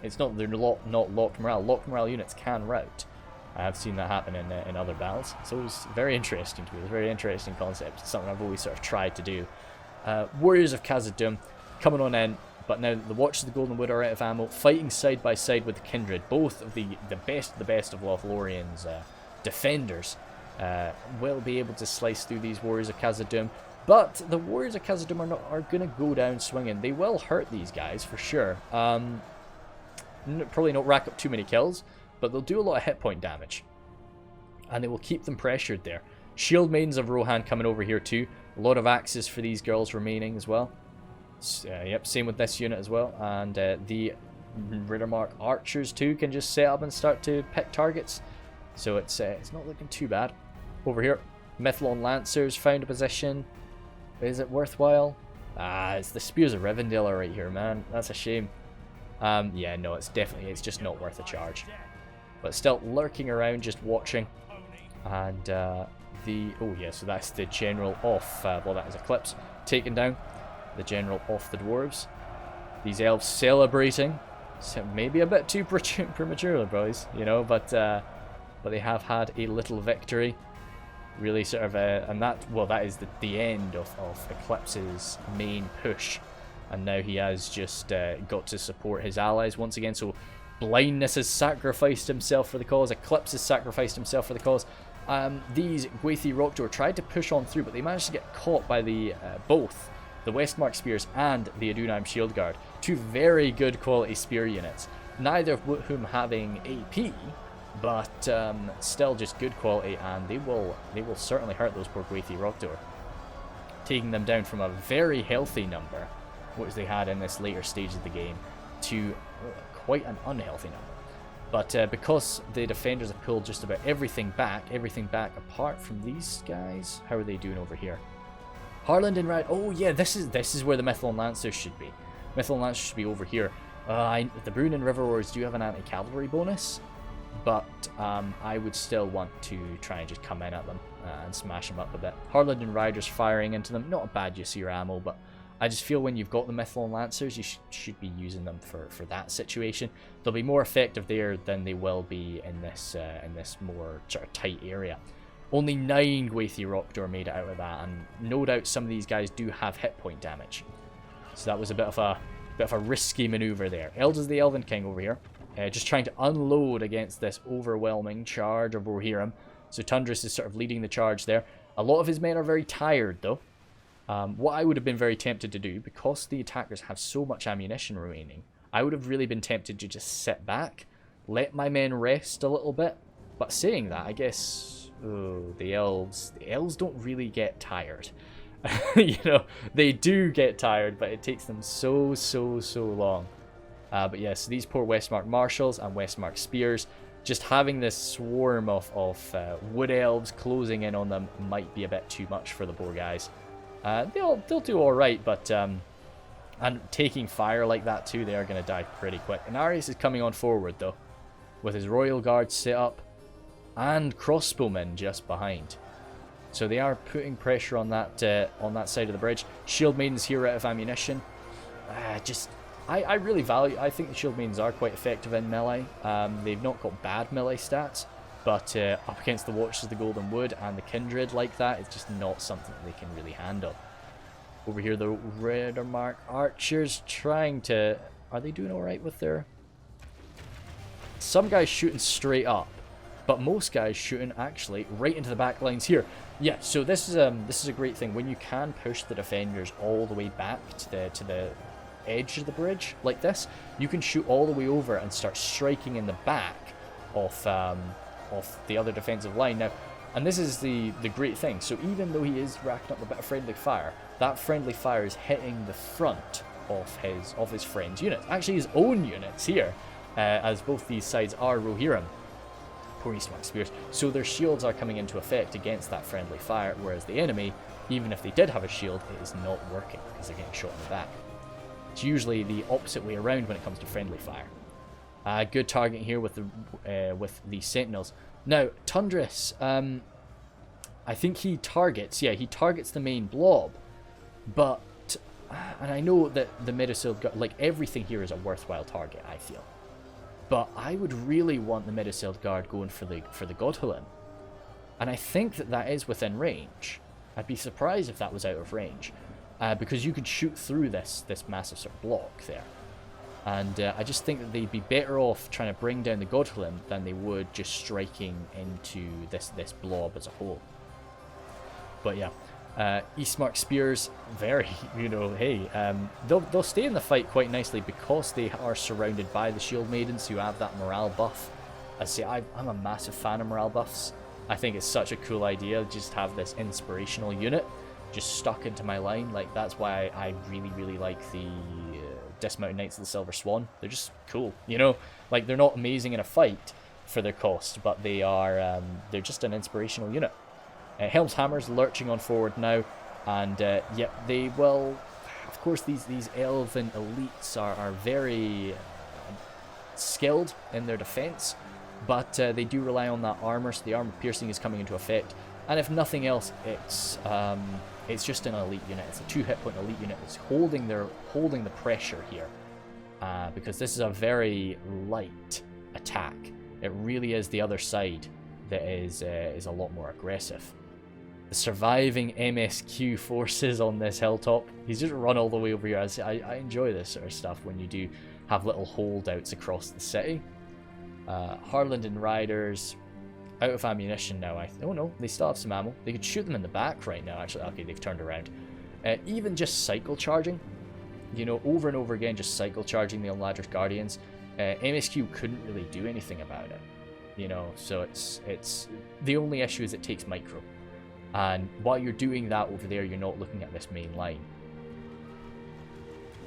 it's not they're not locked morale. Locked morale units can rout. I have seen that happen in other battles, so it's very interesting to me. It's a very interesting concept. It's something I've always sort of tried to do. Warriors of Khazad coming on in, but now the Watchers of the Golden Wood are out of ammo, fighting side by side with the Kindred. Both of the best of Lothlorien's defenders will be able to slice through these Warriors of Khazad, but the Warriors of Khazad are going to go down swinging. They will hurt these guys for sure. Probably not rack up too many kills, but they'll do a lot of hit point damage, and they will keep them pressured there. Shield Maidens of Rohan coming over here too. A lot of axes for these girls remaining as well. Yep, same with this unit as well. And the Riddermark Archers too can just set up and start to pick targets. So it's not looking too bad. Over here, Mithlon Lancers found a position. Is it worthwhile? It's the Spears of Rivendell right here, man. That's a shame. Yeah, no, it's just not worth a charge. But still lurking around, just watching. And oh yeah, so that's the general off. Well, that is Eclipse taken down. The general off the dwarves. These elves celebrating. So maybe a bit too prematurely, boys, but they have had a little victory. Really sort of, and that is the end of Eclipse's main push. And now he has just got to support his allies once again. So Blindness has sacrificed himself for the cause. Eclipse has sacrificed himself for the cause. These Gwathi Rockdoor tried to push on through, but they managed to get caught by both the Westmark Spears and the Adunheim Shield Guard. Two very good quality spear units. Neither of whom having AP, but still just good quality, and they will certainly hurt those poor Gwathi Rockdoor. Taking them down from a very healthy number, which they had in this later stage of the game, to quite an unhealthy number. But because the defenders have pulled just about everything back apart from these guys. How are they doing over here? Harland and Ride. Oh yeah, this is where the Mithlon Lancers should be. Mithlon Lancers should be over here. The Brunnen River Warriors do have an anti-cavalry bonus, but I would still want to try and just come in at them and smash them up a bit. Harland and Riders firing into them. Not a bad use of your ammo, but I just feel when you've got the Mithlon Lancers, you should be using them for that situation. They'll be more effective there than they will be in this more sort of tight area. Only 9 Gwathi Rockdoor made it out of that, and no doubt some of these guys do have hit point damage. So that was a bit of a risky maneuver there. Elders of the Elven King over here, just trying to unload against this overwhelming charge of Rohirrim. So Tundris is sort of leading the charge there. A lot of his men are very tired though. What I would have been very tempted to do, because the attackers have so much ammunition remaining, I would have really been tempted to just sit back, let my men rest a little bit. But saying that, I guess, the elves don't really get tired. They do get tired, but it takes them so long. But yes, these poor Westmark Marshals and Westmark Spears, just having this swarm of wood elves closing in on them might be a bit too much for the poor guys. They'll do all right, but and taking fire like that too, they are going to die pretty quick. And Arius is coming on forward though, with his Royal Guard set up and crossbowmen just behind. So they are putting pressure on that side of the bridge. Shield Maidens here out of ammunition. I really value. I think the Shield Maidens are quite effective in melee. They've not got bad melee stats, but up against the Watchers of the Golden Wood and the Kindred like that, it's just not something that they can really handle. Over here, the Riddermark Archers trying to... Are they doing alright with their... Some guys shooting straight up, but most guys shooting actually right into the back lines here. Yeah, so this is a great thing. When you can push the defenders all the way back to the edge of the bridge like this, you can shoot all the way over and start striking in the back of the other defensive line now. And this is the great thing. So even though he is racking up a bit of friendly fire, that friendly fire is hitting the front of his friend's units, actually his own units here. as both these sides are Rohirrim. Poor Eastmark Spears. So their shields are coming into effect against that friendly fire, whereas the enemy, even if they did have a shield, it is not working because they're getting shot in the back. It's usually the opposite way around when it comes to friendly fire. Good targeting here with the Sentinels. Now, Tundris, I think he targets the main blob, but, and I know that the Medicilled, like everything here is a worthwhile target, I feel. But I would really want the Medicilled Guard going for the Godhulim. And I think that is within range. I'd be surprised if that was out of range. Because you could shoot through this massive sort of block there. And I just think that they'd be better off trying to bring down the Godhulim than they would just striking into this blob as a whole. But yeah, Eastmark Spears, very, hey, they'll stay in the fight quite nicely because they are surrounded by the Shield Maidens who have that morale buff. I say I'm a massive fan of morale buffs. I think it's such a cool idea to just have this inspirational unit just stuck into my line. Like, that's why I really, really like the Dismounted Knights of the Silver Swan. They're just cool, Like, they're not amazing in a fight for their cost, but they are, they're just an inspirational unit. Helm's Hammers lurching on forward now, and yep, they will. Of course, these Elven elites are very skilled in their defense, but they do rely on that armor. So the armor piercing is coming into effect, and if nothing else, it's just an elite unit. It's a 2-hit point elite unit that's holding the pressure here, because this is a very light attack. It really is the other side that is a lot more aggressive. The surviving MSQ forces on this hilltop. He's just run all the way over here. I enjoy this sort of stuff when you do have little holdouts across the city. Harlanden Riders, out of ammunition now. Oh no, they still have some ammo. They could shoot them in the back right now, actually. Okay, they've turned around. Even just cycle charging, over and over again, just cycle charging the Imladris Guardians. MSQ couldn't really do anything about it. So it's the only issue is it takes micro, and while you're doing that over there, you're not looking at this main line.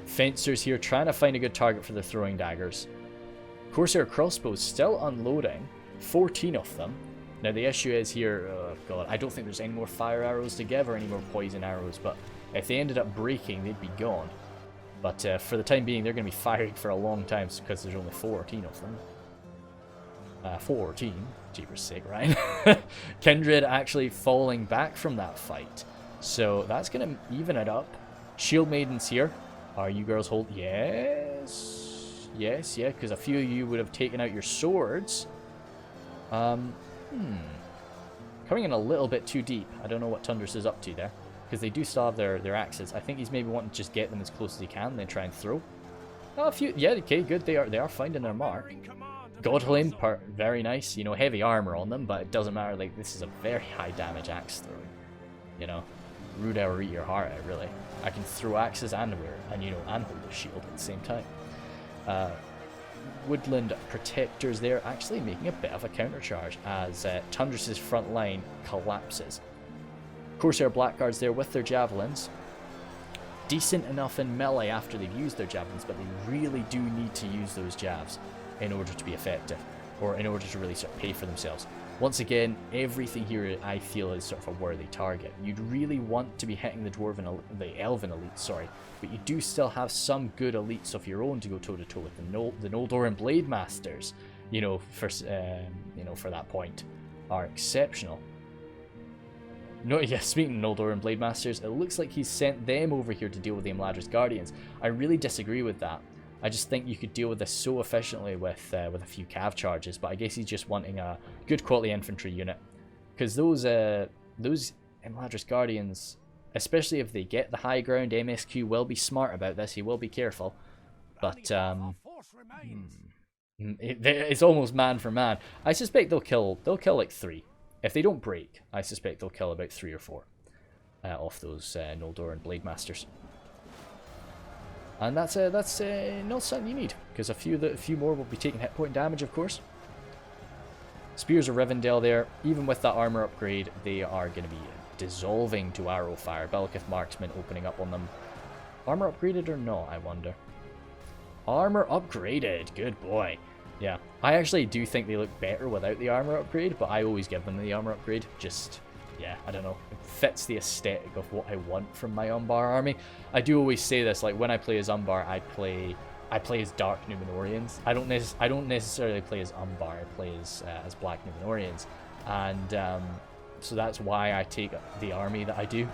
Fencers here trying to find a good target for their throwing daggers. Corsair crossbows still unloading, 14 of them. Now the issue is here, oh god, I don't think there's any more fire arrows to give or any more poison arrows, but if they ended up breaking, they'd be gone. But for the time being, they're going to be firing for a long time because there's only 14 of them. 14, jeepers sake, Ryan. Kindred actually falling back from that fight, so that's going to even it up. Shield Maidens here. Are you girls hold? Yes, yeah, because a few of you would have taken out your swords. Coming in a little bit too deep. I don't know what Tundris is up to there, because they do still have their axes. I think he's maybe wanting to just get them as close as he can, then try and throw. Oh, a few, yeah, okay, good. They are finding their mark. Godhulim, very nice. Heavy armor on them, but it doesn't matter. Like, this is a very high damage axe throwing. Rude hour eat your heart out, really. I can throw axes and and hold a shield at the same time. Woodland Protectors there actually making a bit of a countercharge as Tundris' front line collapses. Corsair Blackguards there with their javelins. Decent enough in melee after they've used their javelins, but they really do need to use those javs in order to be effective, or in order to really sort of pay for themselves. Once again, everything here I feel is sort of a worthy target. You'd really want to be hitting the Elven elite, but you do still have some good elites of your own to go toe-to-toe with the Noldor and Blade Masters, for that point, are exceptional. No, yeah, speaking of Noldor and Blade Masters, it looks like he's sent them over here to deal with the Imladris Guardians. I really disagree with that. I just think you could deal with this so efficiently with a few cav charges, but I guess he's just wanting a good quality infantry unit, because those Imladris Guardians, especially if they get the high ground, MSQ will be smart about this. He will be careful, but it's almost man for man. I suspect they'll kill like 3 if they don't break. I suspect they'll kill about 3 or 4 off those Noldor and Blade Masters. And that's not something you need, because a few more will be taking hit point damage, of course. Spears of Rivendell there, even with that armor upgrade, they are going to be dissolving to arrow fire. Belkith Marksman opening up on them. Armor upgraded or not, I wonder. Armor upgraded, good boy. Yeah, I actually do think they look better without the armor upgrade, but I always give them the armor upgrade. Just, yeah, I don't know. It fits the aesthetic of what I want from my Umbar army. I do always say this, like when I play as Umbar, I play as Dark Numenorians. I don't necessarily play as Umbar. I play as Black Numenorians, and so that's why I take the army that I do.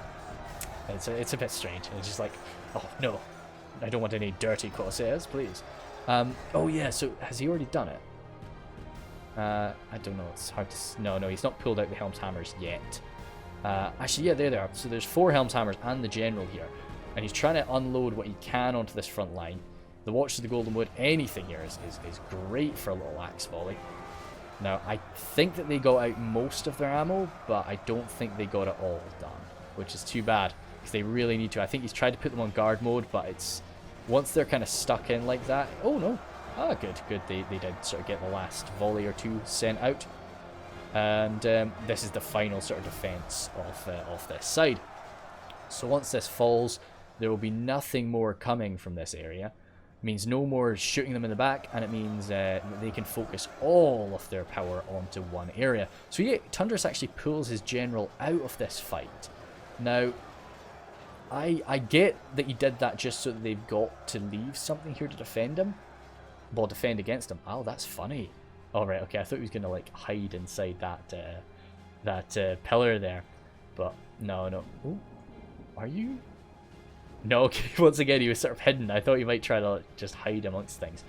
It's a bit strange. It's just like, oh no, I don't want any dirty Corsairs, please. Oh yeah, so has he already done it? I don't know, it's hard to... No, he's not pulled out the Helm's Hammers yet. Actually, yeah, there they are. So there's 4 Helm's Hammers and the General here. And he's trying to unload what he can onto this front line. The Watch of the Golden Wood, anything here is great for a little axe volley. Now, I think that they got out most of their ammo, but I don't think they got it all done, which is too bad, because they really need to. I think he's tried to put them on guard mode, but it's... Once they're kind of stuck in like that... Oh, no. Ah, good. They did sort of get the last volley or 2 sent out. And this is the final sort of defense of this side. So once this falls, there will be nothing more coming from this area. It means no more shooting them in the back, and it means that they can focus all of their power onto one area. So yeah, Tundras actually pulls his general out of this fight. Now... I get that he did that just so that they've got to leave something here to defend him. Well, defend against him. Oh, that's funny. All right, okay. I thought he was going to, like, hide inside that pillar there. But, no. Ooh, are you? No, okay. Once again, he was sort of hidden. I thought he might try to just hide amongst things.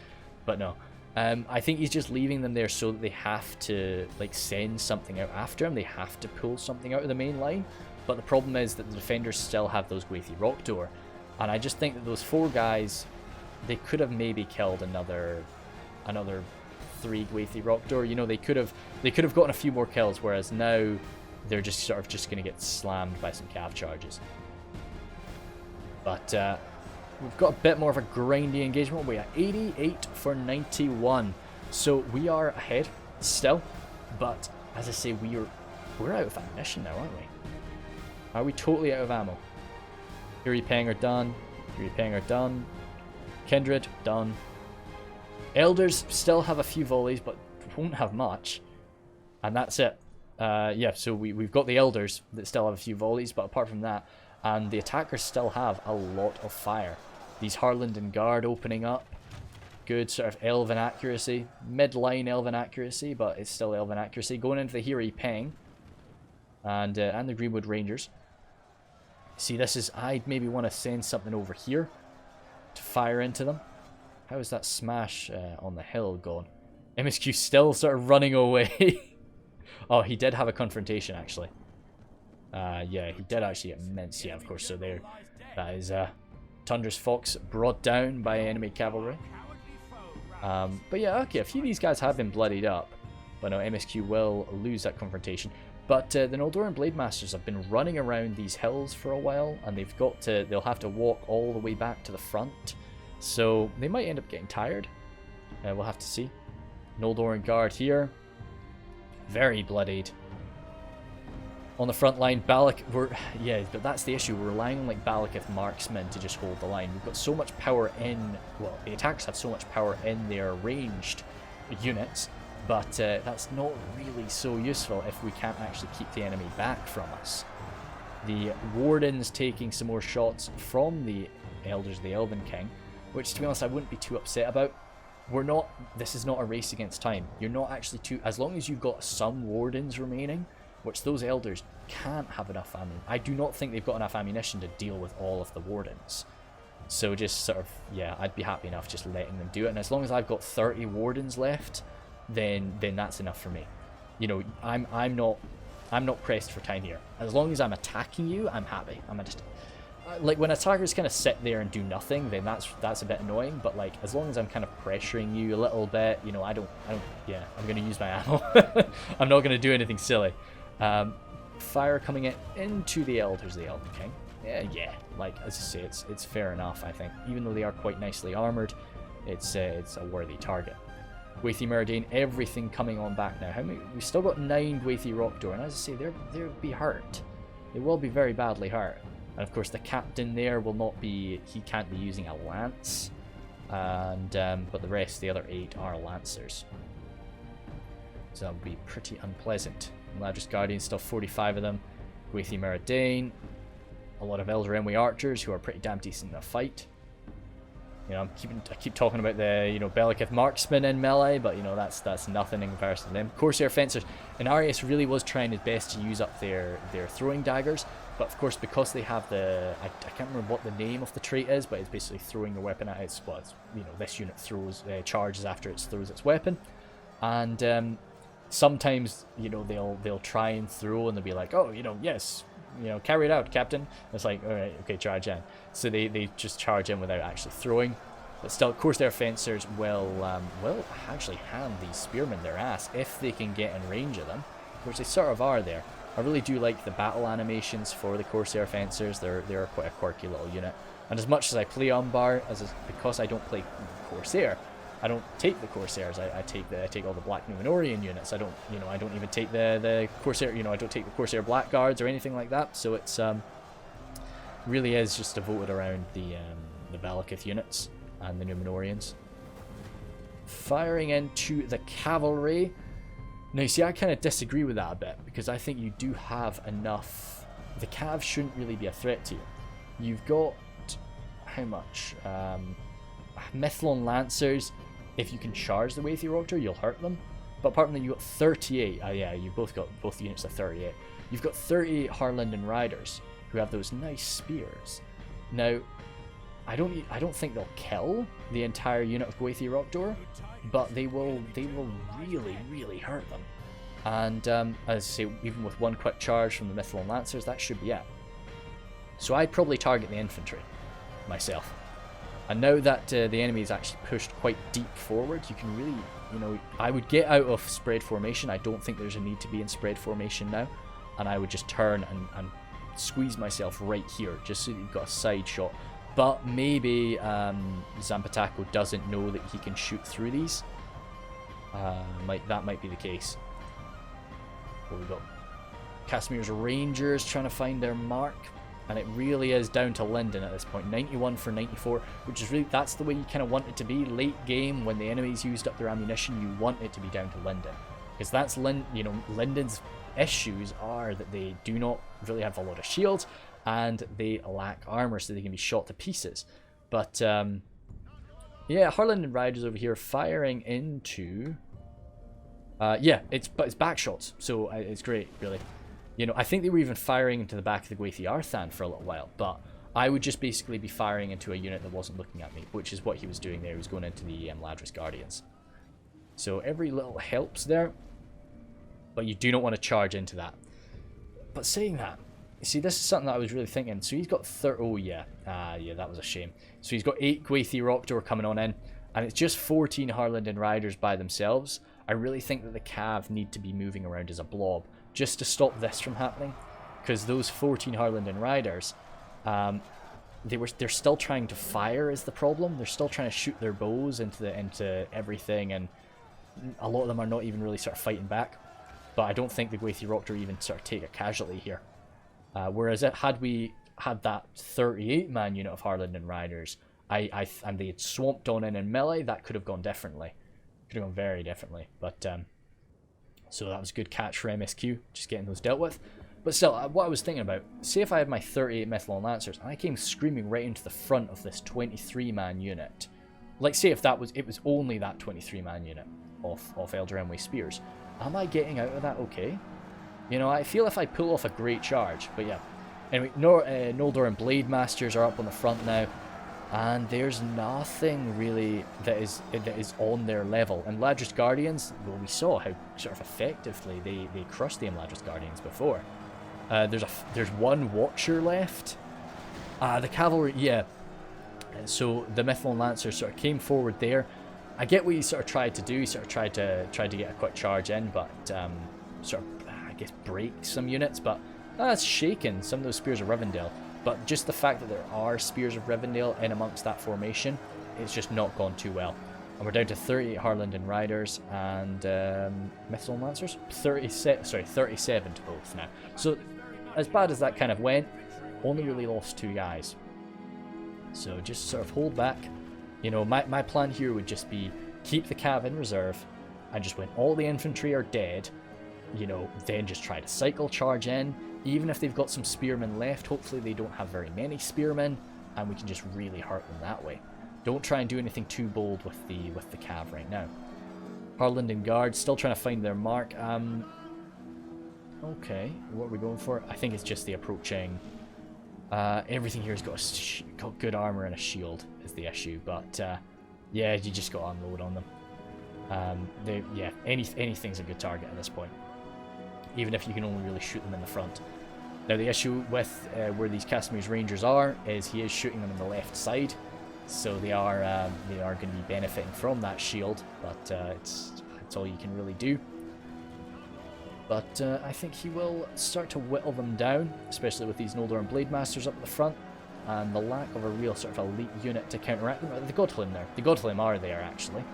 But no. I think he's just leaving them there so that they have to, like, send something out after him. They have to pull something out of the main line. But the problem is that the defenders still have those Gwathi Rock Door. And I just think that those 4 guys, they could have maybe killed another 3 Gwathi Rock Door. You know, they could have gotten a few more kills, whereas now they're just sort of just going to get slammed by some cav charges. But we've got a bit more of a grindy engagement. We are 88 for 91. So we are ahead still. But as I say, we're out of ammunition now, aren't we? Are we totally out of ammo? Fury Pang are done. Kindred, done. Elders still have a few volleys, but won't have much. And that's it. Yeah, so we've got the Elders that still have a few volleys, but apart from that, and the attackers still have a lot of fire. These Harlenden Guard opening up. Good sort of Elven accuracy. Mid-line Elven accuracy, but it's still Elven accuracy. Going into the Fury Pang. And the Greenwood Rangers. See, this is... I'd maybe want to send something over here to fire into them. How is that smash on the hill gone? MSQ still sort of running away. Oh, he did have a confrontation, actually. Yeah, he did actually get immense. Yeah, of course. So there, that is Tundra's Fox brought down by enemy cavalry. But yeah, okay, a few of these guys have been bloodied up. But no, MSQ will lose that confrontation. But the Noldoran Blade Masters have been running around these hills for a while, and they'll have to walk all the way back to the front. So they might end up getting tired. We'll have to see. Noldoran Guard here. Very bloodied. On the front line, Balak, yeah, but that's the issue. We're relying on like Balakith marksmen to just hold the line. We've got so much power in, well, the attacks have so much power in their ranged units, but that's not really so useful if we can't actually keep the enemy back from us. The Wardens taking some more shots from the Elders of the Elven King, which to be honest I wouldn't be too upset about. This is not a race against time. You're not actually as long as you've got some Wardens remaining, which those Elders can't have enough ammunition. I do not think they've got enough ammunition to deal with all of the Wardens. So just sort of, yeah, I'd be happy enough just letting them do it. And as long as I've got 30 Wardens left, then that's enough for me. You know, I'm not pressed for time here. As long as I'm attacking you, I'm happy. I'm just like when attackers kind of sit there and do nothing, then that's a bit annoying. But like as long as I'm kind of pressuring you a little bit, you know, yeah, I'm gonna use my ammo. I'm not gonna do anything silly. Fire coming into the Elders of the Elven King. Yeah, like as I say, it's fair enough. I think even though they are quite nicely armored, it's a worthy target. Gwathi Meridian, everything coming on back now. How many? We've still got 9 Gwathi Rockdoor, and as I say, they'll be hurt. They will be very badly hurt. And of course, the captain there will not be. He can't be using a lance. and but the rest, the other 8, are Lancers. So that would be pretty unpleasant. Imladris Guardians, still 45 of them. Gwathi Meridain, a lot of Elven archers who are pretty damn decent in a fight. You know, I keep talking about the, you know, Bellicith marksmen in melee, but you know that's nothing in comparison to them. Corsair fencers, and Arius really was trying his best to use up their throwing daggers, but of course because they have the I can't remember what the name of the trait is, but it's basically throwing the weapon at its you know, this unit throws charges after it throws its weapon, and sometimes, you know, they'll try and throw and they'll be like, oh, you know, yes, you know, carry it out, Captain. It's like, all right, okay, charge in. So they just charge in without actually throwing. But still, of course, their fencers will actually hand these spearmen their ass if they can get in range of them, which they sort of are there. I really do like the battle animations for the Corsair fencers. They're quite a quirky little unit. And as much as I play Umbar, because I don't play Corsair, I don't take the Corsairs. I take all the Black Númenórean units. I don't even take the Corsair. You know, I don't take the Corsair Blackguards or anything like that. So it's really is just devoted around the Bellicith units and the Númenóreans. Firing into the cavalry. Now, you see, I kind of disagree with that a bit, because I think you do have enough. The Cav shouldn't really be a threat to you. You've got how much? Mithlon Lancers. If you can charge the Gwathi Roctor, you'll hurt them. But apart from that, you got 38. Yeah, you've both units are 38. You've got 38 Harlindon Riders who have those nice spears. Now, I don't think they'll kill the entire unit of Gwathi Roctor, but they will really, really hurt them. And as I say, even with one quick charge from the Mithlon Lancers, that should be it. So I'd probably target the infantry myself. And now that the enemy is actually pushed quite deep forward, you can really, you know, I would get out of spread formation. I don't think there's a need to be in spread formation now. And I would just turn and squeeze myself right here, just so that you've got a side shot. But maybe Zampataco doesn't know that he can shoot through these. That might be the case. Well, we've got Casimir's Rangers trying to find their mark. And it really is down to Lindon at this point. 91 for 94, which is really, that's the way you kind of want it to be. Late game, when the enemy's used up their ammunition, you want it to be down to Lindon. Because that's, Lindon's issues are that they do not really have a lot of shields, and they lack armor, so they can be shot to pieces. But, yeah, Harlindon Riders over here firing into... yeah, it's back shots, so it's great, really. You know, I think they were even firing into the back of the Gwathi Arthan for a little while, but I would just basically be firing into a unit that wasn't looking at me, which is what he was doing there. He was going into the Imladris Guardians. So every little helps there, but you do not want to charge into that. But saying that, you see, this is something that I was really thinking. So he's got 30... Oh, yeah. Yeah, that was a shame. So he's got 8 Gwathi Roctor coming on in, and it's just 14 Harlindon Riders by themselves. I really think that the Cav need to be moving around as a blob, just to stop this from happening, because those 14 Harlindon Riders, they're still trying to fire is the problem. They're still trying to shoot their bows into everything, and a lot of them are not even really sort of fighting back. But I don't think the Gwathi Roctor even sort of take a casualty here. Whereas had we had that 38-man unit of Harlindon Riders, and they had swamped on in melee, that could have gone differently. Could have gone very differently, but. So that was a good catch for MSQ, just getting those dealt with. But still, what I was thinking about, say if I had my 38 Mithlon Lancers, and I came screaming right into the front of this 23-man unit. Like, say if it was only that 23-man unit of Eldraenway Spears. Am I getting out of that okay? You know, I feel if I pull off a great charge, but yeah. Anyway, Noldor and Blade Masters are up on the front now. And there's nothing really that is on their level. And Imladris Guardians, well, we saw how sort of effectively they crushed the Imladris Guardians before. There's one Watcher left. The cavalry, yeah. So the Mithlon Lancer sort of came forward there. I get what he sort of tried to do. He sort of tried to get a quick charge in, but sort of, I guess, break some units. But that's shaken some of those Spears of Rivendell. But just the fact that there are Spears of Rivendell in amongst that formation, it's just not gone too well. And we're down to 38 Harlindon Riders and Mithlon Lancers. 37 to both now. So as bad as that kind of went, only really lost 2 guys. So just sort of hold back. You know, my plan here would just be keep the cav in reserve, and just when all the infantry are dead, you know, then just try to cycle charge in. Even if they've got some spearmen left, hopefully they don't have very many spearmen, and we can just really hurt them that way. Don't try and do anything too bold with the cav right now. Lindon Guard still trying to find their mark. Okay, what are we going for? I think it's just the approaching. Everything here's got good armor and a shield is the issue, but yeah, you just got to unload on them. Yeah, anything's a good target at this point, even if you can only really shoot them in the front. Now the issue with where these Castlemar's Rangers are is he is shooting them on the left side, so they are going to be benefiting from that shield, but it's all you can really do. But I think he will start to whittle them down, especially with these Noldor Blade Masters up at the front, and the lack of a real sort of elite unit to counteract them. The Godflim there. The Godflim are there, actually.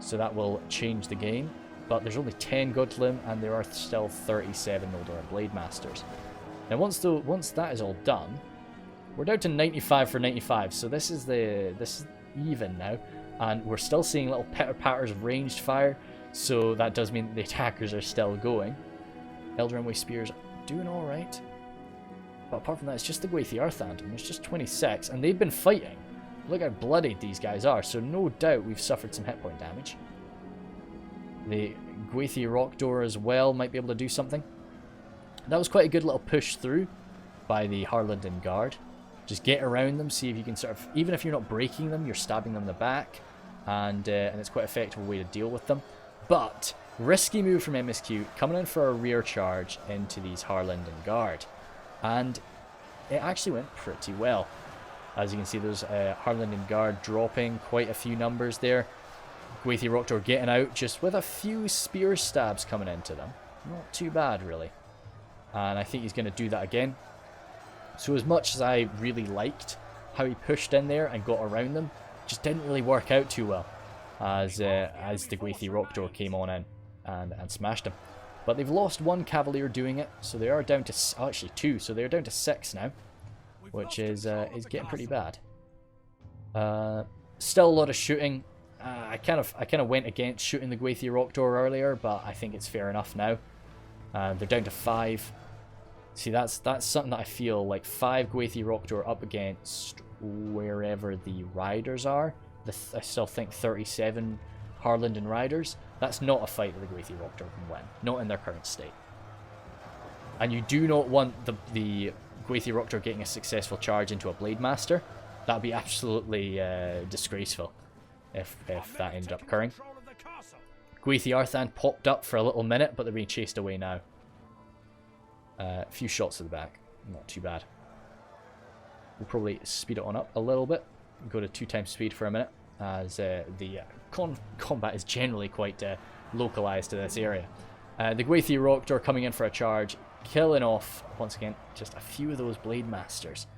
So that will change the game. But there's only 10 Godflim, and there are still 37 Noldor Blade Masters. Now, once that is all done, we're down to 95 for 95. So this is even now, and we're still seeing little pitter-patters of ranged fire. So that does mean that the attackers are still going. Eldrinway Spears doing alright. But apart from that, it's just the Gwathi Arthand, and there's just 26, and they've been fighting. Look how bloodied these guys are, so no doubt we've suffered some hit point damage. The Gwathi Rockdoor as well might be able to do something. That was quite a good little push through by the Lindon Guard. Just get around them, see if you can sort of, even if you're not breaking them, you're stabbing them in the back, and it's quite an effective way to deal with them. But risky move from MSQ, coming in for a rear charge into these Lindon Guard. And it actually went pretty well. As you can see, those Lindon Guard dropping quite a few numbers there. Gwathi Rockdoor getting out just with a few spear stabs coming into them. Not too bad, really. And I think he's going to do that again. So as much as I really liked how he pushed in there and got around them, just didn't really work out too well. As the Gwathi Rockdoor came on in and smashed him. But they've lost one Cavalier doing it, so they are down to... Oh, actually 2, so they're down to 6 now. Which is getting pretty bad. Still a lot of shooting. I kind of went against shooting the Gwathi Rockdoor earlier, but I think it's fair enough now. They're down to 5. See, that's something that I feel like 5 Gwathi Rockdoor up against wherever the riders are. I still think 37 Lindon Riders. That's not a fight that the Gwathi Rockdoor can win. Not in their current state. And you do not want the Gwathi Rockdoor getting a successful charge into a Blade Master. That would be absolutely disgraceful if that ended up occurring. Gwathi Arthand popped up for a little minute, but they're being chased away now. A few shots to the back. Not too bad. We'll probably speed it on up a little bit. Go to 2 times speed for a minute, as the combat is generally quite localized to this area. The Gwathi Rockdoor coming in for a charge, killing off, once again, just a few of those Blade Masters.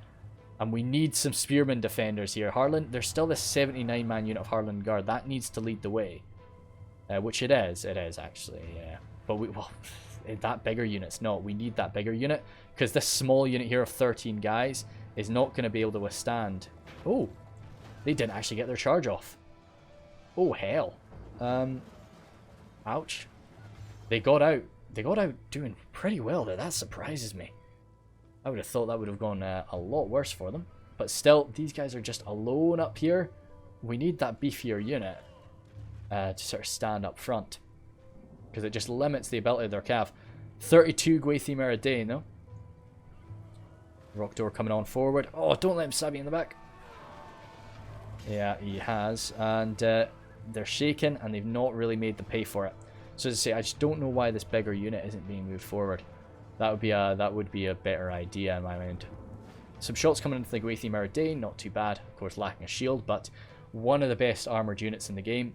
And we need some Spearman defenders here. There's still this 79-man unit of Lindon Guard. That needs to lead the way. Which it is actually, yeah. But well, that bigger unit's not. We need that bigger unit, because this small unit here of 13 guys is not going to be able to withstand. Oh, they didn't actually get their charge off. Oh, hell. Ouch. They got out doing pretty well there. That surprises me. I would have thought that would have gone a lot worse for them. But still, these guys are just alone up here. We need that beefier unit to sort of stand up front, because it just limits the ability of their cav. 32 Gwathi Meridain, though. Rockdoor coming on forward. Oh, don't let him stab you in the back. Yeah, he has. And they're shaken, and they've not really made them pay for it. So as I say, I just don't know why this bigger unit isn't being moved forward. That would be a better idea in my mind. Some shots coming into the Gwathi Meridain, not too bad. Of course, lacking a shield, but one of the best armoured units in the game.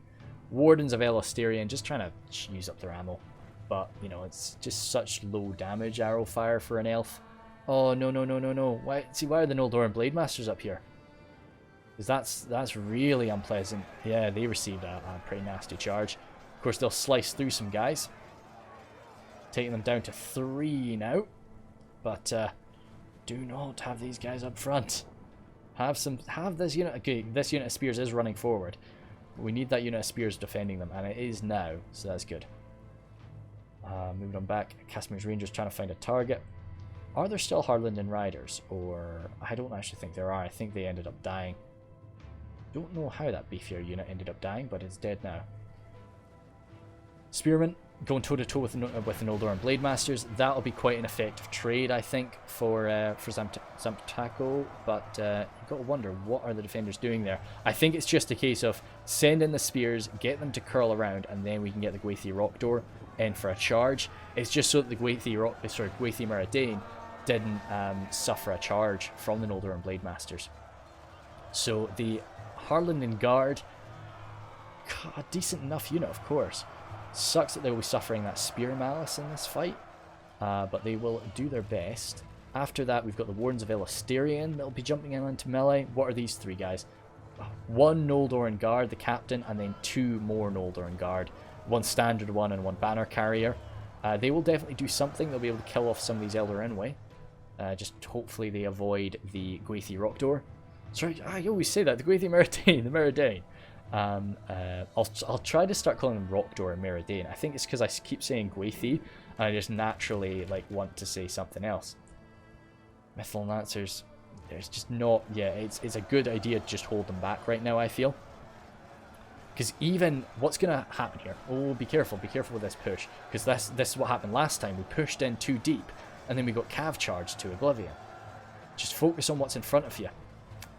Wardens of Elostarian just trying to use up their ammo. But, you know, it's just such low damage arrow fire for an elf. Oh, no. Why are the Noldor Blade Masters up here? Because that's really unpleasant. Yeah, they received a pretty nasty charge. Of course, they'll slice through some guys. Taking them down to 3 now. But do not have these guys up front. Have this unit. Okay, this unit of spears is running forward. We need that unit of spears defending them, and it is now, so that's good. Moving on back, Castmir's Rangers trying to find a target. Are there still Harlingen Riders? Or, I don't actually think there are. I think they ended up dying. Don't know how that beefier unit ended up dying, but it's dead now. Spearmen going toe-to-toe with the Noldor Blade Masters. That'll be quite an effective trade, I think, for Zamtako. But you've got to wonder, what are the defenders doing there? I think it's just a case of send in the spears, get them to curl around, and then we can get the Gwathi Rock Door in for a charge. It's just so that the Gwathi Maradoon didn't suffer a charge from the Noldor Blade Masters. So the Harlingen Guard, a decent enough unit, of course. Sucks that they will be suffering that Spear Malice in this fight, but they will do their best. After that, we've got the Wardens of Elostarian that will be jumping in into melee. What are these three guys? One Noldoran Guard, the captain, and then two more Noldoran Guard. One standard one and one banner carrier. They will definitely do something. They'll be able to kill off some of these Elder anyway. Just hopefully they avoid the Gwathi Rock Door. Sorry, I always say that. The Gwathi Maradoon, the Maradoon. I'll try to start calling them Rock Door and Maradoon. I think it's because I keep saying Gwathi, and I just naturally want to say something else. Mithril Lancers, there's just not... Yeah, it's a good idea to just hold them back right now, I feel. Because even... What's going to happen here? Oh, be careful with this push. Because this is what happened last time. We pushed in too deep, and then we got cav charged to Oblivion. Just focus on what's in front of you.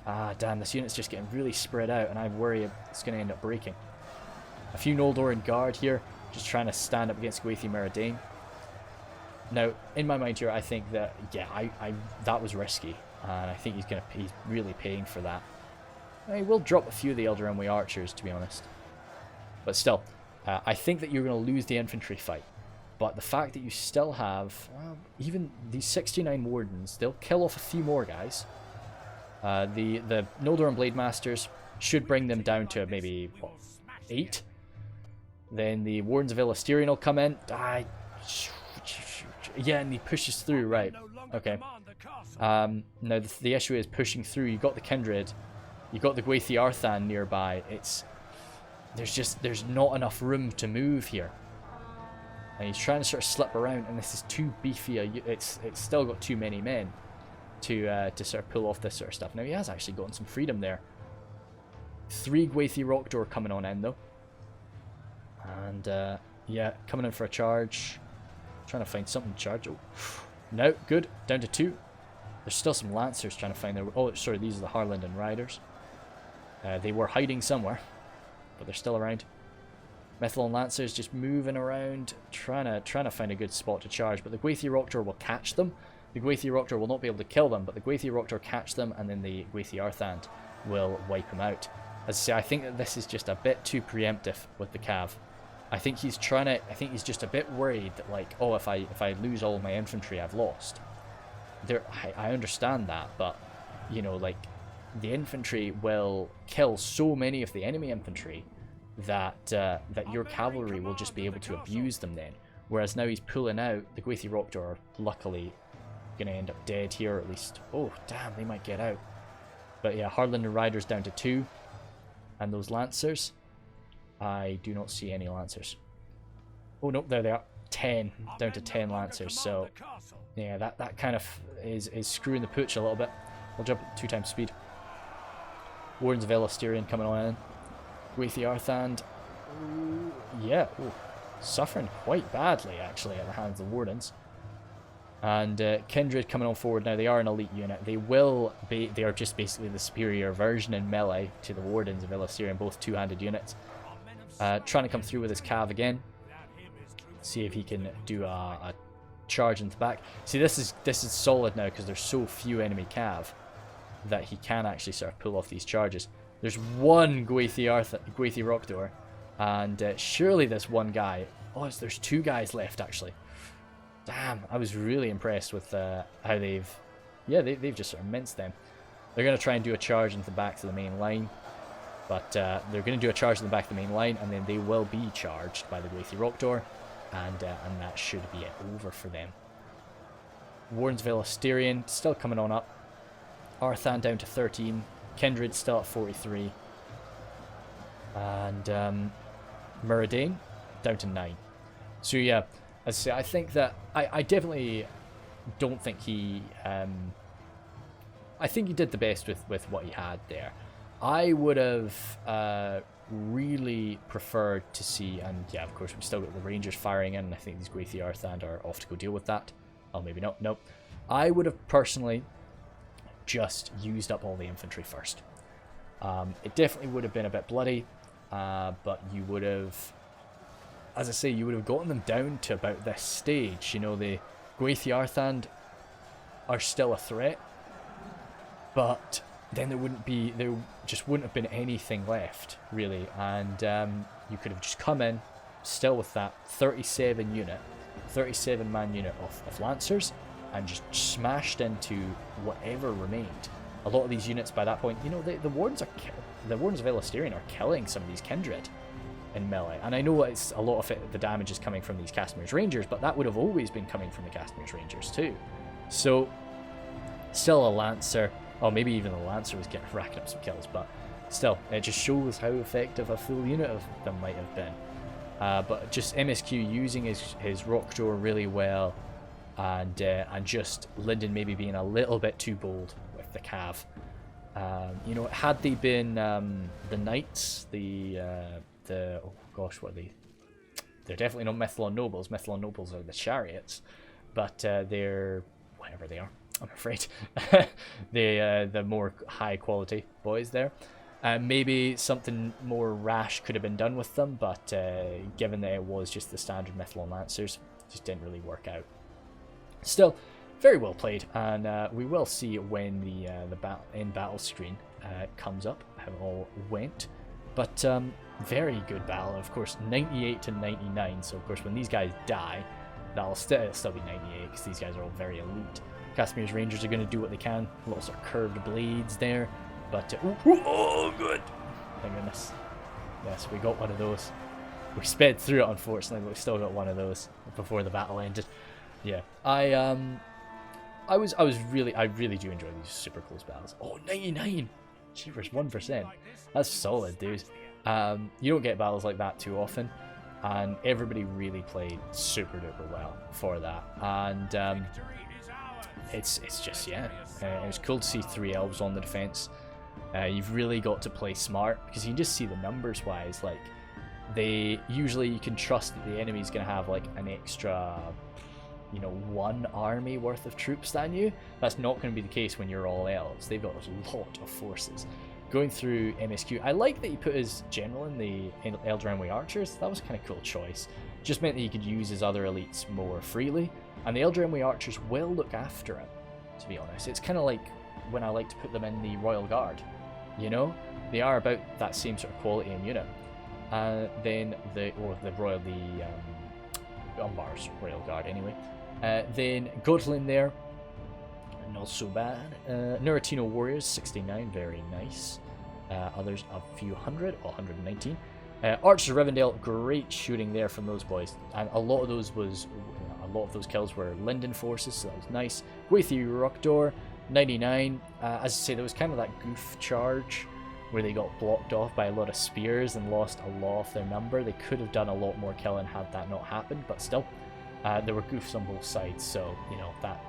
Ah, damn, this unit's just getting really spread out, and I worry it's going to end up breaking. A few Noldoran Guard here, just trying to stand up against Gwathi Maradoon. Now, in my mind here, I think that, yeah, that was risky, and I think he's really paying for that. He will drop a few of the Elder Emwe archers, to be honest. But still, I think that you're going to lose the infantry fight. But the fact that you still have, even these 69 Wardens, they'll kill off a few more guys. The Noldor Blade Masters should bring them down to maybe, what, 8? Then the Wardens of Elostarian will come in. Yeah, and he pushes through, right. Okay. Now the issue is pushing through. You got the Kindred. You got the Gwathi Arthan nearby. There's not enough room to move here. And he's trying to sort of slip around, and this is too beefy. It's still got too many men to sort of pull off this sort of stuff. Now he has actually gotten some freedom there. 3 Gwathi Rock Door coming on in though. And yeah, coming in for a charge. Trying to find something to charge. Oh, no, good. Down to 2. There's still some Lancers trying to find their... Oh, sorry, these are the Harlingen Riders. They were hiding somewhere, but they're still around. Mithril Lancers just moving around, trying to find a good spot to charge. But the Gwathi Rock Door will catch them. The Gwathi Rock Door will not be able to kill them, but the Gwathi Rock Door catch them, and then the Gwathi Arthand will wipe them out. As I say, I think that this is just a bit too preemptive with the Cav. I think he's just a bit worried that, like, oh, if I lose all my infantry, I've lost. I understand that, but you know, like, the infantry will kill so many of the enemy infantry that that your cavalry will just be able to abuse them then. Whereas now he's pulling out, the Gwathi Rock Door are luckily going to end up dead here at least. Oh, damn, they might get out. But yeah, Harlingen Riders down to 2. And those Lancers, I do not see any Lancers. Oh, no, there they are. 10, down to 10 Lancers. So, yeah, that kind of is screwing the pooch a little bit. I'll jump at 2 times speed. Wardens of Elostarian coming on in. Gwathi Arthand, yeah, suffering quite badly actually at the hands of the Wardens. And Kindred coming on forward now. They are an elite unit. They are just basically the superior version in melee to the Wardens of Elostarian, both 2-handed units. Trying to come through with his Cav again. See if he can do a charge into the back. See, this is solid now because there's so few enemy Cav that he can actually sort of pull off these charges. There's one Gwathi Rock Door, and surely this one guy... Oh, there's 2 guys left, actually. Damn, I was really impressed with how they've... Yeah, they've just sort of minced them. They're going to try and do a charge into the back to the main line, but they're going to do a charge in the back of the main line, and then they will be charged by the Gwathi Rock Door, and that should be it over for them. Wardens of Elostarian still coming on up. Arthan down to 13. Kindred still at 43. And Miradan down to 9. So yeah, as I say, I think that I definitely don't think he I think he did the best with what he had there. I would have really preferred to see, and yeah, of course, we've still got the Rangers firing in, and I think these Grey Arthand are off to go deal with that. Oh, maybe not. Nope. I would have personally just used up all the infantry first. It definitely would have been a bit bloody, but you would have, as I say, you would have gotten them down to about this stage. You know, the Grey Arthand are still a threat, but then there just wouldn't have been anything left, really, and you could have just come in, still with that 37 man unit of Lancers, and just smashed into whatever remained. A lot of these units by that point, you know, the Wardens of Elostirion are killing some of these Kindred in melee, and I know it's a lot of it, the damage is coming from these Castamir's Rangers, but that would have always been coming from the Castamir's Rangers too. So, still a Lancer. Oh, maybe even the Lancer was racking up some kills, but still, it just shows how effective a full unit of them might have been. But just MSQ using his Rock Door really well, and just Lindon maybe being a little bit too bold with the Cav. You know, had they been the Knights, oh gosh, what are they? They're definitely not Methlon Nobles. Methlon Nobles are the Chariots, but they're whatever they are, I'm afraid. The more high quality boys there. Maybe something more rash could have been done with them, but given that it was just the standard Methlon Lancers, it just didn't really work out. Still, very well played, and we will see when the in battle screen comes up how it all went. But very good battle, of course, 98 to 99. So of course, when these guys die, that'll still be 98 because these guys are all very elite. Castamir's Rangers are going to do what they can. Lots of curved blades there, but oh, good! Thank goodness. Yes, we got one of those. We sped through it, unfortunately, but we still got one of those before the battle ended. Yeah, I really do enjoy these super close battles. Oh, 99! Jeepers, 1%. That's solid, dude. You don't get battles like that too often, and everybody really played super duper well for that. And it's just, yeah, it was cool to see 3 elves on the defense. You've really got to play smart, because you can just see the numbers wise, like you can trust that the enemy's going to have like an extra, you know, 1 army worth of troops than you. That's not going to be the case when you're all elves. They've got a lot of forces. Going through MSQ, I like that he put his general in the Eldraenway Archers. That was a kind of cool choice. Just meant that he could use his other elites more freely, and the Eldraenway Archers will look after him, to be honest. It's kind of like when I like to put them in the Royal Guard, you know? They are about that same sort of quality and unit. Then Umbar's Royal Guard anyway. Then Godlin there, not so bad. Nuratino Warriors 69, very nice. Others a few hundred, 119. Archers of Rivendell, great shooting there from those boys, and a lot of those kills were Lindon forces, so that was nice. Gwaithir Rockdoor 99. As I say, there was kind of that goof charge where they got blocked off by a lot of spears and lost a lot of their number. They could have done a lot more killing had that not happened, but still. There were goofs on both sides, so you know that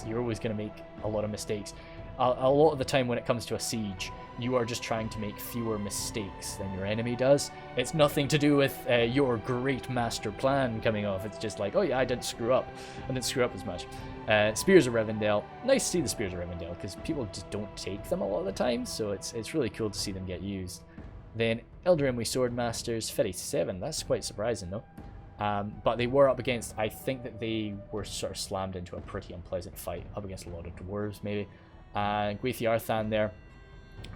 you're always going to make a lot of mistakes. A lot of the time when it comes to a siege, you are just trying to make fewer mistakes than your enemy does. It's nothing to do with your great master plan coming off. It's just like, oh yeah, I didn't screw up. I didn't screw up as much. Spears of Rivendell. Nice to see the Spears of Rivendell, because people just don't take them a lot of the time, so it's really cool to see them get used. Then Eldraenway Swordmasters, 57. That's quite surprising though. But they were up against, I think that they were sort of slammed into a pretty unpleasant fight, up against a lot of dwarves maybe. Gwaithir Arthan there,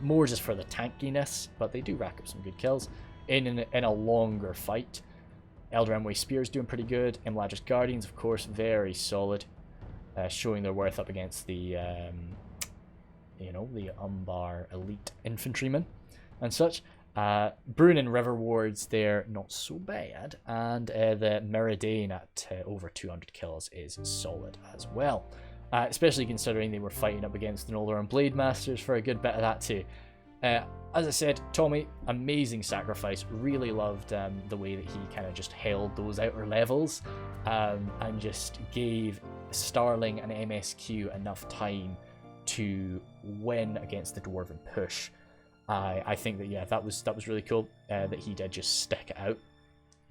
more just for the tankiness, but they do rack up some good kills in a longer fight. Eldraenway Spears doing pretty good. Imladris Guardians, of course, very solid, showing their worth up against the the Umbar elite infantrymen and such. Bruin and River Wards there, not so bad, and the Miradan at over 200 kills is solid as well. especially considering they were fighting up against the Lothlorien Blade Masters for a good bit of that too. As I said, Tommy, amazing sacrifice. Really loved the way that he kind of just held those outer levels and just gave Starling and MSQ enough time to win against the Dwarven push. I think that, yeah, that was really cool that he did just stick it out.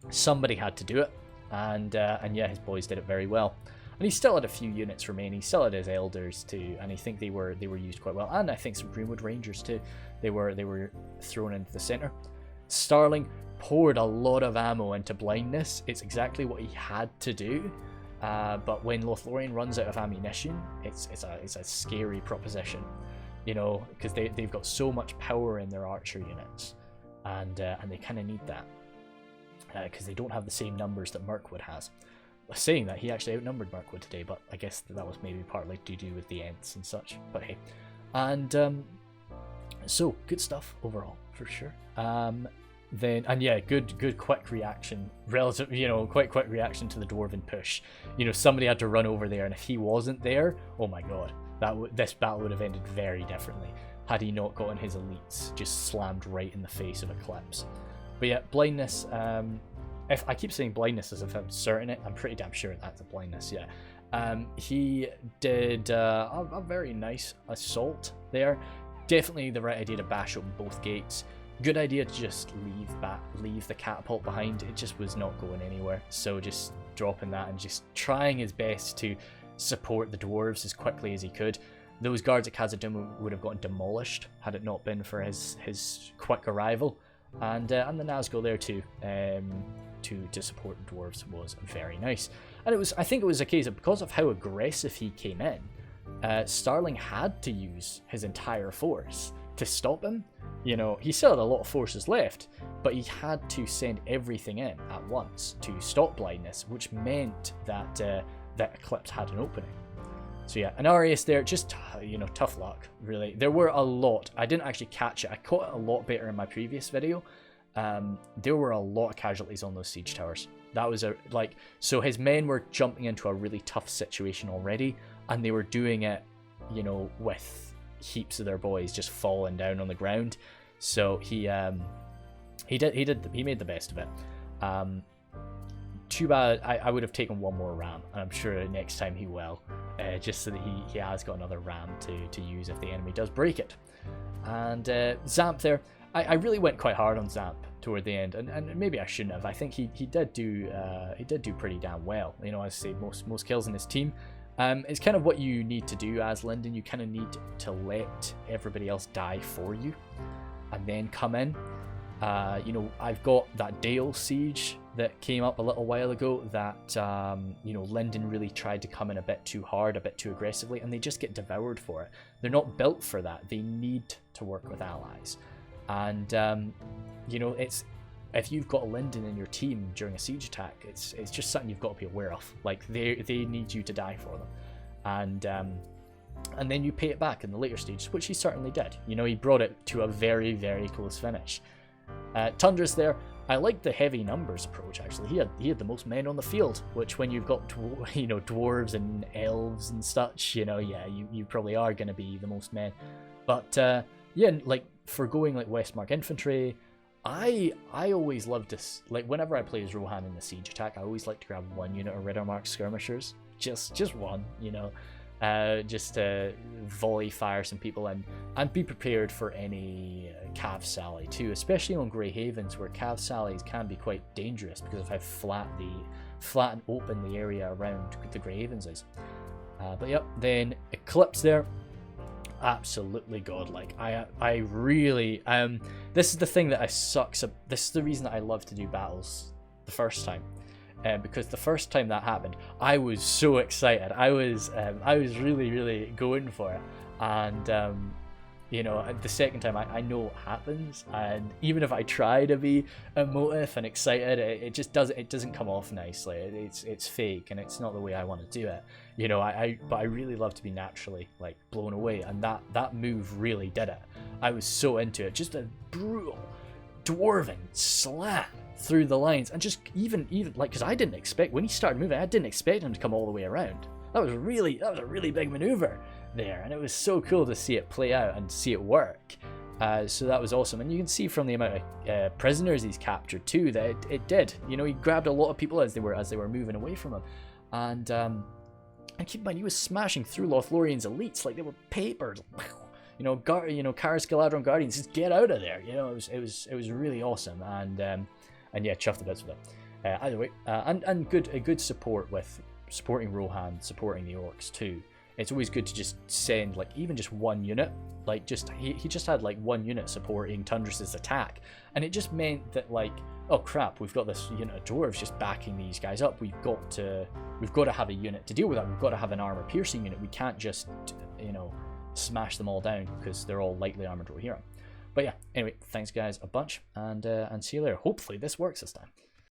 Somebody had to do it, and yeah, his boys did it very well. And he still had a few units remaining. He still had his elders too, and I think they were used quite well. And I think some Greenwood Rangers too. They were thrown into the center. Starling poured a lot of ammo into blindness. It's exactly what he had to do. But when Lothlorien runs out of ammunition, it's a scary proposition, you know, because they've got so much power in their archer units, and they kind of need that because they don't have the same numbers that Mirkwood has. Saying that, he actually outnumbered Mirkwood today, but I guess that was maybe partly to do with the Ents and such. But hey, and so good stuff overall for sure. Then, and yeah, good quick reaction, relative, you know, quite quick reaction to the Dwarven push. You know, somebody had to run over there, and if he wasn't there, oh my god, this battle would have ended very differently had he not gotten his elites just slammed right in the face of Eclipse. But yeah, blindness. If I keep saying blindness as if I'm certain it, I'm pretty damn sure that's a blindness. Yeah, he did a very nice assault there. Definitely the right idea to bash open both gates. Good idea to just leave the catapult behind. It just was not going anywhere. So just dropping that and just trying his best to support the dwarves as quickly as he could. Those guards at Khazad would have gotten demolished had it not been for his quick arrival, and the Nazgul there too. To support the dwarves was very nice. And I think it was a case of, because of how aggressive he came in, Starling had to use his entire force to stop him. You know, he still had a lot of forces left, but he had to send everything in at once to stop blindness, which meant that that Eclipse had an opening. So yeah, an Arius there, just, you know, tough luck, really. There were a lot. I didn't actually catch it. I caught it a lot better in my previous video. There were a lot of casualties on those siege towers. That was so his men were jumping into a really tough situation already, and they were doing it, you know, with heaps of their boys just falling down on the ground. So he made the best of it. Too bad. I would have taken one more ram, and I'm sure next time he will, just so that he has got another ram to use if the enemy does break it. And Zamp there, I really went quite hard on Zamp toward the end, and maybe I shouldn't have. I think he did do pretty damn well. You know, I say most kills in his team. It's kind of what you need to do as Lindon. You kind of need to let everybody else die for you, and then come in. You know, I've got that Dale siege that came up a little while ago that, you know, Lindon really tried to come in a bit too hard, a bit too aggressively, and they just get devoured for it. They're not built for that. They need to work with allies. And, you know, if you've got Lindon in your team during a siege attack, it's just something you've got to be aware of. Like, they need you to die for them. And then you pay it back in the later stages, which he certainly did. You know, he brought it to a very, very close finish. Tundra's there. I like the heavy numbers approach, actually. He had the most men on the field, which when you've got, you know, dwarves and elves and such, you know, yeah, you probably are going to be the most men. But, yeah, like, for going, like, Westmark infantry, I always love this. Like, whenever I play as Rohan in the siege attack, I always like to grab one unit of Riddermark skirmishers. Just one, you know. Just to volley fire some people in, and be prepared for any cav sally too, especially on Grey Havens, where cav sallies can be quite dangerous because of how flat and open the area around the Grey Havens is. But yep, then Eclipse there, absolutely godlike. I really this is the thing that this is the reason that I love to do battles the first time. Because the first time that happened, I was so excited. I was really, really going for it. And, you know, the second time I know what happens. And even if I try to be emotive and excited, it just doesn't come off nicely. It's fake, and it's not the way I want to do it. You know, but I really love to be naturally, like, blown away. And that move really did it. I was so into it. Just a brutal dwarven slam through the lines, and just even like, because I didn't expect, when he started moving, I didn't expect him to come all the way around. that was a really big maneuver there, and it was so cool to see it play out and see it work. So that was awesome, and you can see from the amount of prisoners he's captured too that it did. You know, he grabbed a lot of people as they were moving away from him, and keep in mind he was smashing through Lothlorien's elites like they were paper. You know, Karis Galadron Guardians, just get out of there. You know, it was really awesome, and yeah, chuffed the bits with it. Either way, and a good support with supporting Rohan, supporting the orcs too. It's always good to just send like even just one unit. Like he just had like one unit supporting Tundras' attack, and it just meant that like, oh crap, we've got this unit of dwarves just backing these guys up. We've got to have a unit to deal with that. We've got to have an armor piercing unit. We can't just, you know, smash them all down because they're all lightly armored Rohirrim. But yeah, anyway, thanks guys a bunch, and see you later. Hopefully this works this time.